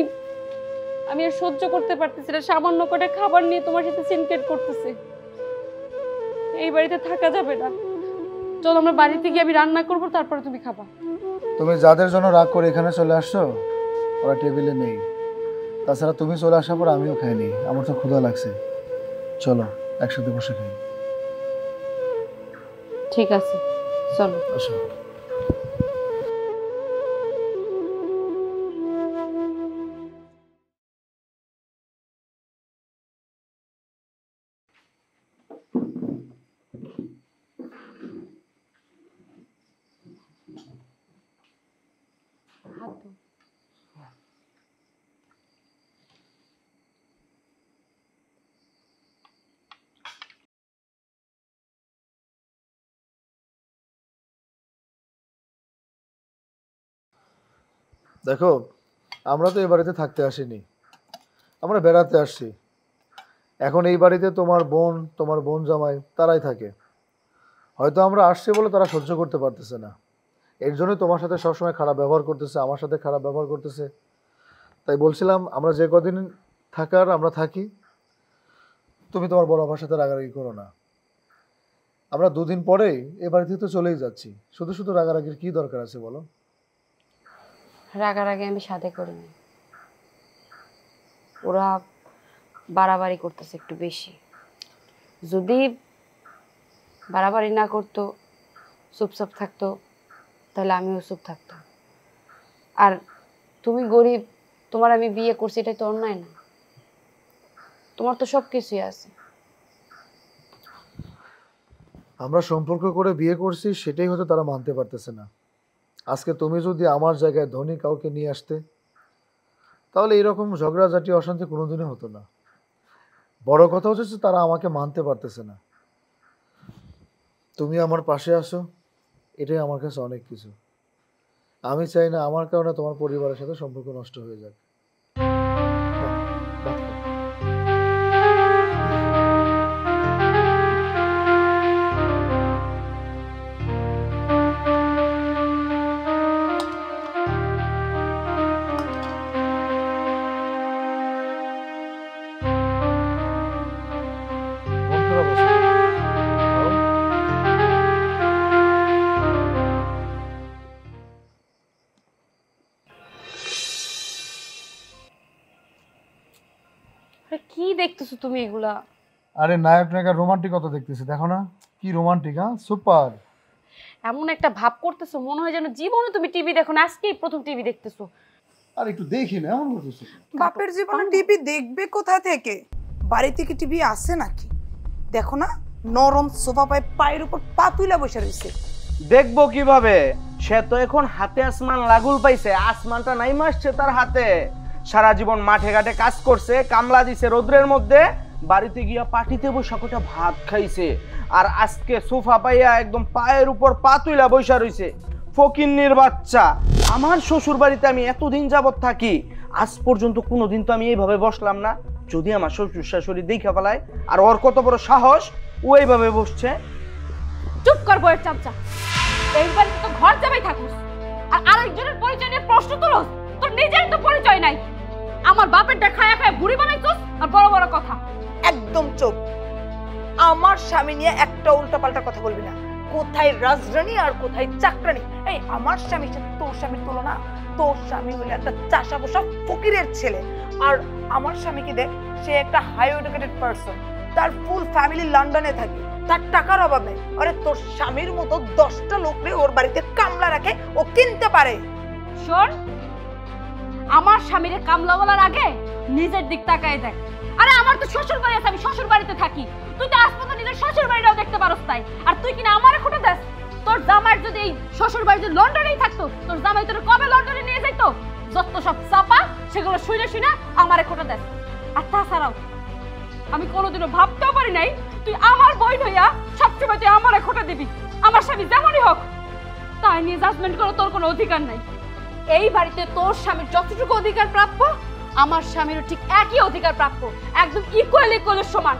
আমি আর সহ্য করতে পারতেছি না। সামান্য করে খাবার নিয়ে তোমার সাথে সিনকেট করতেছে। এই বাড়িতে থাকা যাবে না। চলো আমরা বাড়িতে গিয়ে আমি রান্না করবো, তারপরে তুমি খাবা। তুমি যাদের জন্য রাগ করে এখানে চলে আসছো ওরা টেবিলে নেই। তাছাড়া তুমি চলে আসার পর আমিও খাইনি, আমার তো ক্ষুধা লাগছে। চলো একসাথে বসে খাই। ঠিক আছে, চলো। আসো। দেখো, আমরা তো এই বাড়িতে থাকতে আসিনি, আমরা বেড়াতে আসছি। এখন এই বাড়িতে তোমার বোন জামাই তারাই থাকে। হয়তো আমরা আসছি বলে তারা সহ্য করতে পারতেছে না, এর জন্য তোমার সাথে সবসময় খারাপ ব্যবহার করতেছে, আমার সাথে খারাপ ব্যবহার করতেছে। তাই বলছিলাম আমরা যে কদিন থাকার আমরা থাকি, তুমি তোমার বড় আপার সাথে রাগারাগি করো না। আমরা দুদিন পরেই এ বাড়ি থেকে তো চলেই যাচ্ছি, শুধু শুধু রাগারাগির কি দরকার আছে বলো? রাগারাগি আমি সাথে করিনি, ওরা বাড়াবাড়ি করতেছে একটু বেশি। যদি বাড়াবাড়ি না করতো, চুপচাপ থাকতো, তাহলে আমিও চুপ থাকতাম। আর তুমি গরিব, তোমার আমি বিয়ে করছি, এটাই তো অন্যায় না? তোমার তো সব কিছুই আছে। আমরা সম্পর্ক করে বিয়ে করছি সেটাই হয়তো তারা মানতে পারতেছে না। আজকে তুমি যদি আমার জায়গায় ধনী কাউকে নিয়ে আসতে, তাহলে এরকম ঝগড়াঝাটি অশান্তি কোনোদিনই হতো না। বড় কথা হচ্ছে তারা আমাকে মানতে পারতেছে না। তুমি আমার পাশে আসো, এটাই আমার কাছে অনেক কিছু। আমি চাই না আমার কারণে তোমার পরিবারের সাথে সম্পর্ক নষ্ট হয়ে যাক। কি দেখতেছো তুমি এগুলা? আরে নায়ক নায়িকার রোমান্টিকতা দেখতেছি, দেখো না কি রোমান্টিক। হ্যাঁ, সুপার। এমন একটা ভাব করতেছো মনে হয় যেন জীবনে তুমি টিভি দেখো না, আজকেই প্রথম টিভি দেখতেছো। আর একটু দেখি না, এমন করতেছি। বাপের জীবনে টিভি দেখবে কোথা থেকে? বাড়ি থেকে টিভি আসে নাকি? দেখো না, নরম সোফা পায় পায়ের উপর পা তুলে বসে রয়েছে। দেখবো কিভাবে? সে তো এখন হাতে আসমান লাগুল পাইছে, আসমানটা নাই মাসছে তার হাতে। সারা জীবন মাঠে ঘাটে কাজ করছে, কামলা দিছে রোদ্রের মধ্যে, বাড়িতে গিয়া পাটিতে বসে কটা ভাত খাইছে, আর আজকে সোফা পাইয়া একদম পায়ের উপর পা তুইলা বসা রইছে। ফকিন্নির বাচ্চা। আমার শ্বশুর বাড়িতে আমি এতদিন যাবত থাকি, আজ পর্যন্ত কোনোদিন তো আমি এইভাবে বসলাম না। যদি আমার শ্বশুর শাশুড়ি দেখা ফেলায়, আর ওর কত বড় সাহস, ও এইভাবে বসছে। চুপ কর বইয়ের চামচা, এই বাড়িতে তো ঘর জামাই থাকুস, আর আরেকজনের পরিচয় নিয়ে প্রশ্ন তুলস। তোর নিজের তো পরিচয় নাই। আমার বাপেরটা খায়া খায়া বুড়ি বানাইছস, আর বড় বড় কথা। একদম চুপ। আমার স্বামী নিয়ে একটা উল্টাপাল্টা কথা বলবি না। কোথায় রাজরানী আর কোথায় চাকরানী? এই আমার স্বামীর সাথে তোর স্বামীর তুলনা? তোর স্বামী হলো একটা চাষা বসা ফকিরের ছেলে, আর আমার স্বামীকে দেখ, সে একটা হাই এডুকেটেড পারসন, তার ফুল ফ্যামিলি লন্ডনে থাকে, তার টাকার অভাব নেই। আরে তোর স্বামীর মতো 10টা লোকরে ওর বাড়িতে কামলা রাখে, ও কিনতে পারে। শোন, আমার স্বামীরে কামলা বলার আগে নিজের দিক তাকায় দেখ। আরে আমার তো শ্বশুর বাড়ি আছে, আমি শ্বশুর বাড়িতে থাকি। তুই তো আজ পর্যন্ত নিজের শ্বশুর বাড়িটাও দেখতে পারস তাই, আর তুই কিনা আমারে খুঁটে দেস। তোর জামাই যদি এই শ্বশুর বাড়ি যদি লন্ডনেই থাকতো, তোর জামাই তোর কবে লন্ডনে নিয়ে যাইতো? যত সব চাপা সেগুলো শুনে শুনে আমারে খুঁটে দেস। আর তাছাড়াও আমি কোনোদিনও ভাবতেও পারি নাই তুই আমার বই হইয়া সবসময় তুই আমারে খুঁটে দিবি। আমার স্বামী যেমনই হোক, তাই নিয়ে জাজমেন্ট করো তোর কোনো অধিকার নাই। এই বাড়িতে তোর স্বামীর যতটুকু অধিকার প্রাপ্য, আমার স্বামীরও ঠিক একই অধিকার প্রাপ্য, একদম ইকুয়াল ইকুয়ালের সমান।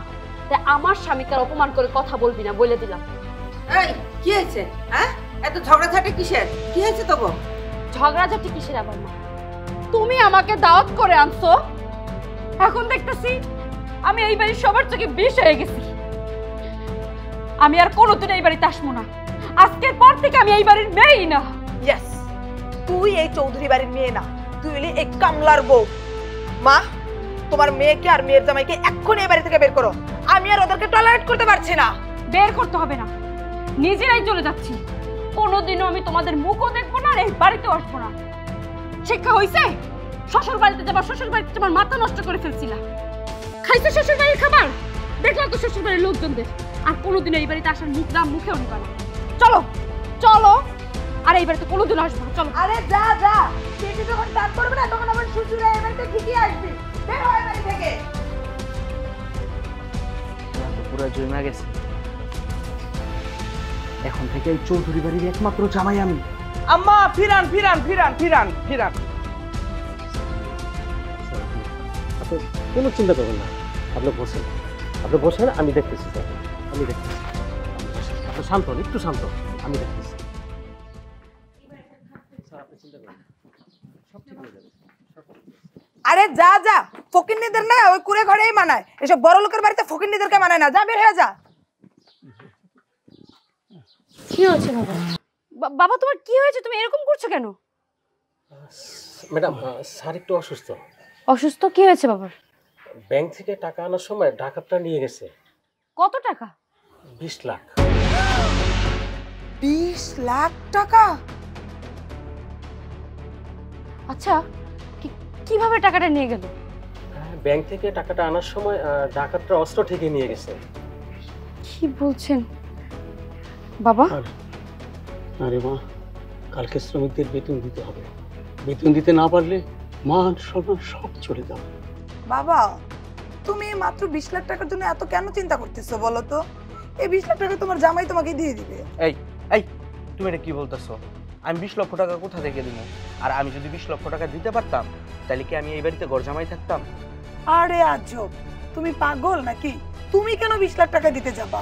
তাই আমার স্বামীকে অপমান করে কথা বলবি না, বলে দিলাম। এই কি হয়েছে? হ্যাঁ, এত ঝগড়াঝাটি কিসের? কি হয়েছে তো গো? ঝগড়াঝাটি কিসের আবার মা? তুমি আমাকে দাওয়াত করে আনছো, এখন দেখতেছি আমি এই বাড়ির সবার চোখে বিষ হয়ে গেছি। আমি আর কোনোদিন এই বাড়িতে আসবো না। আজকের পর থেকে আমি এই বাড়ির মেয়েই না। ইয়েস, তুই এই চৌধুরী বাড়ির মেয়ে না, তুই হলি এই কামলার বউ। মা, তোমার মেয়েকে আর মেয়ের জামাইকে এক্ষুনি এই বাড়ি থেকে বের করো। আমি আর ওদেরকে টলারেট করতে পারছি না। বের করতে হবে না, নিজেরাই চলে যাচ্ছি। কোনোদিনও আমি তোমাদের মুখও দেখবো না, আর এই বাড়িতেও আসবো না। শিক্ষা হইছে? শ্বশুর বাড়িতে যাবার, শ্বশুর বাড়িতে যাবার মাথা নষ্ট করে ফেলছিলা। খাইছে শ্বশুর বাড়ির খাবার, দেখলাম তো শ্বশুর বাড়ির লোকজনদের। আর কোনোদিন এই বাড়িতে আসার মুখ নাম মুখেও নিবা না। চলো চলো, আর এই বাড়িতে কোনোদিন আসবো না। চলো। আরে যা যা, তুই যখন ডাক করবে না তখন আমার শ্বশুর এই বাড়িতে ঠিকই আসবি। বের হয় বাড়ি থেকে। পুরো জমা গেছে। এখন থেকে এই চৌধুরী বাড়ির একমাত্র জামাই আমি। আম্মা ফিরান ফিরান ফিরান ফিরান ফিরান। আপনি কোনো চিন্তা করবেন না, আপনি বসেন, আমি দেখতেছি স্যার, আমি দেখতেছি। আপনি শান্ত হন, একটু শান্ত হন, আমি দেখতেছি। স্যার আপনি চিন্তা করেন না, সব ঠিক হয়ে যাবে। আরে যা যা, ফকিন্নিদের না ওই কুড়ে ঘরেই মানায়, এসব বড় লোকের বাড়িতে ফকিন্নিদেরকে মানায় না। যা বের হয়ে যা। কি হয়েছে বাবা? বাবা তোমার কি হয়েছে? তুমি এরকম করছো কেন? ম্যাডাম, স্যার একটু অসুস্থ। অসুস্থ? কি হয়েছে বাবার? ব্যাংক থেকে টাকা আনার সময় ডাকাতটা নিয়ে গেছে। কত টাকা? 20 লাখ। 20 লাখ টাকা? আচ্ছা, কিভাবে টাকাটা নিয়ে গেল? ব্যাংক থেকে টাকাটা আনার সময় ডাকাতরা অস্ত্র থেকে নিয়ে গেছে। কি বলছেন বাবা? আরে মা, কালকে শ্রমিকদের বেতন দিতে হবে, বেতন দিতে না পারলে মান সম্মান সব চলে যাবে। বাবা, তুমি মাত্র 20 লাখ টাকার জন্য এত কেন চিন্তা করতেছো বলো তো? এই 20 লাখ টাকা তোমার জামাই তোমাকে দিয়ে দিবে। এই এই তুমি এটা কি বলতেছো? আমি 20 লক্ষ টাকা কোথা থেকে দিব? আর আমি যদি 20 লক্ষ টাকা দিতে পারতাম তাহলে কি আমি এই বাড়িতে ঘর জামাই থাকতাম? আরে আজব, তুমি পাগল নাকি? তুমি কেন 20 লাখ টাকা দিতে যাবা?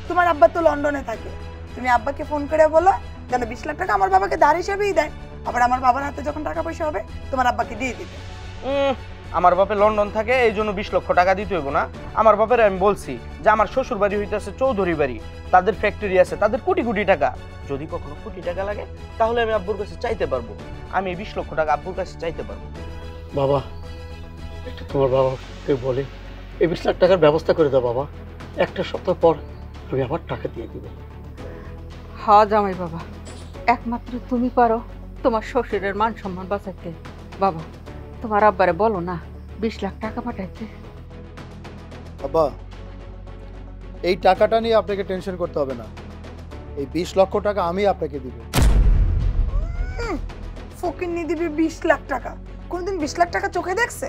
তোমার আব্বা তো লন্ডনে থাকে, তুমি আব্বাকে ফোন করে বলো যেন 20 লাখ টাকা আমার বাবাকে ধার হিসেবেই দেয়। আবার আমার বাবার হাতে যখন টাকা পয়সা হবে তোমার আব্বাকে দিয়ে দিবে। আমার বাপে লন্ডন থাকে, এই জন্য 20 লক্ষ টাকা দিতে হইব না। আমার বাপের আমি বলছি যে আমার শ্বশুর বাড়ি হইতেছে চৌধুরী বাড়ি, তাদের ফ্যাক্টরি আছে, তাদের কোটি কোটি টাকা। যদি কখনো কোটি টাকা লাগে তাহলে আমি আব্বুর কাছে চাইতে পারবো। আমি এই 20 লক্ষ টাকা আব্বুর কাছে চাইতে পারবো। বাবা, একটু তোমার বাবাকে বলে এই 20 লাখ টাকার ব্যবস্থা করে দাও বাবা। একটা সপ্তাহ পর আমি আবার টাকা দিয়ে দিব। হ্যাঁ জামাই বাবা, একমাত্র তুমি পারো তোমার শ্বশুরের মান সম্মান বাঁচাইতে। বাবা, তোমার আব্বারে বলো না 20 লাখ টাকা পাঠাইতে। আব্বা, এই টাকাটা নিয়ে আপনাকে টেনশন করতে হবে না। এই 20 লক্ষ টাকা আমি আপনাকে দিব। ফকিন্নি দিবে 20 লাখ টাকা? কোনদিন 20 লাখ টাকা চোখে দেখছে?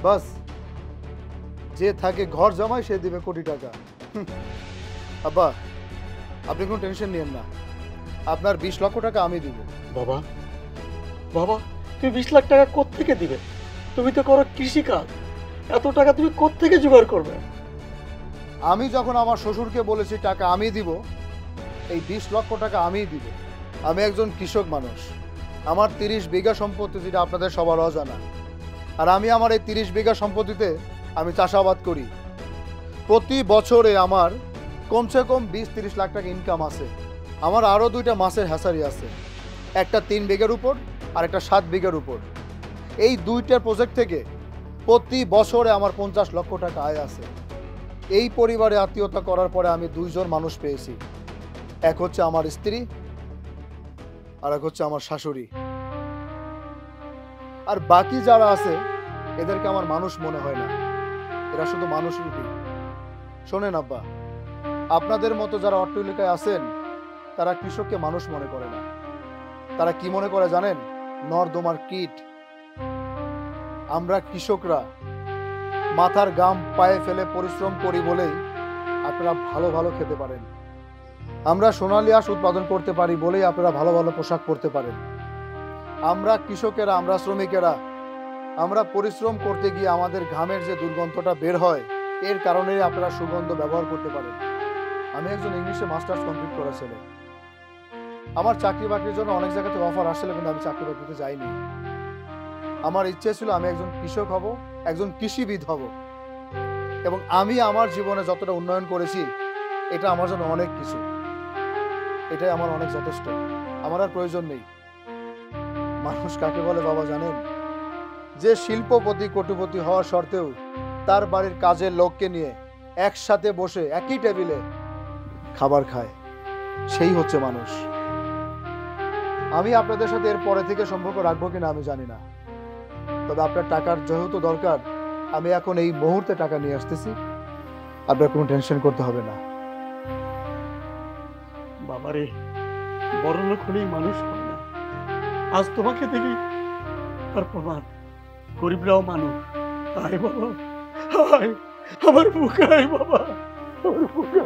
বাস, যে থাকে ঘর জামাই সে দিবে কোটি টাকা। আব্বা, আপনি কোনো টেনশন নিয়েন না, আপনার 20 লক্ষ টাকা আমি দিব। বাবা, বাবা, তুমি 20 লাখ টাকা কোত্থেকে দিবে? তুমি তো করো কৃষিকাজ, এত টাকা তুমি কোত্থেকে জোগাড় করবে? আমি যখন আমার শ্বশুরকে বলেছি টাকা আমি দিব, এই 20 লক্ষ টাকা আমিই দিব। আমি একজন কৃষক মানুষ, আমার 30 বিঘা সম্পত্তি, যেটা আপনাদের সবার অজানা। আর আমি আমার এই 30 বিঘা সম্পত্তিতে আমি চাষাবাদ করি। প্রতি বছরে আমার কমসে কম 20-30 লাখ টাকা ইনকাম আছে। আমার আরও 2টা মাছের হ্যাচারি আছে, একটা 3 বিঘার উপর আর একটা 7 বিঘার উপর। এই 2টা প্রজেক্ট থেকে প্রতি বছরে আমার 50 লক্ষ টাকা আয় আছে। এই পরিবারে আত্মীয়তা করার পরে আমি 2 জন মানুষ পেয়েছি, এক হচ্ছে আমার স্ত্রী আর এক হচ্ছে আমার শাশুড়ি। আর বাকি যারা আছে এদেরকে আমার মানুষ মনে হয় না, এরা শুধু মানুষ রূপী। শোনেন আব্বা, আপনাদের মতো যারা অট্টালিকায় আছেন তারা কৃষককে মানুষ মনে করে না, তারা কি মনে করে জানেন? নর্দমার কীট। আমরা কৃষকরা মাথার ঘাম পায়ে ফেলে পরিশ্রম করি বলেই আপনারা ভালো ভালো খেতে পারেন। আমরা সোনালী আঁশ উৎপাদন করতে পারি বলেই আপনারা ভালো ভালো পোশাক পরতে পারেন। আমরা কৃষকেরা, আমরা শ্রমিকেরা, আমরা পরিশ্রম করতে গিয়ে আমাদের ঘামের যে দুর্গন্ধটা বের হয়, এর কারণেই আপনারা সুগন্ধ ব্যবহার করতে পারেন। আমি একজন ইংলিশে মাস্টার্স কমপ্লিট করা ছেলে। আমার চাকরি বাকরির জন্য অনেক জায়গা থেকে অফার আসছিল, কিন্তু আমি চাকরি বাকরিতে যাইনি। আমার ইচ্ছে ছিল আমি একজন কৃষক হব, একজন কৃষিবিদ হব। এবং আমি আমার জীবনে যতটা উন্নয়ন করেছি এটা আমার জন্য অনেক কিছু, এটাই আমার অনেক যথেষ্ট। আমার আর প্রয়োজন নেই। মানুষ কাকে বলে বাবা জানেন? যে শিল্পপতি কোটিপতি হওয়া সত্ত্বেও তার বাড়ির কাজের লোককে নিয়ে একসাথে বসে একই টেবিলে খাবার খায়, সেই হচ্ছে মানুষ। আমি আপনাদের সাথে এর পরে থেকে সম্পর্ক রাখবো কিনা আমি জানি না, তবে আপনার টাকার যেহেতু দরকার, আমি এখন এই মুহূর্তে টাকা নিয়ে আসতেছি, আপনার কোনো টেনশন করতে হবে না। বাবারে, বড় লোক হলেই মানুষ হয় না। আজ তোমাকে দেখি তার প্রমাণ, গরিবরাও মানুষ। আয় বাবা, আয় আমার বুকে, আয় বাবা, আমার বুকে।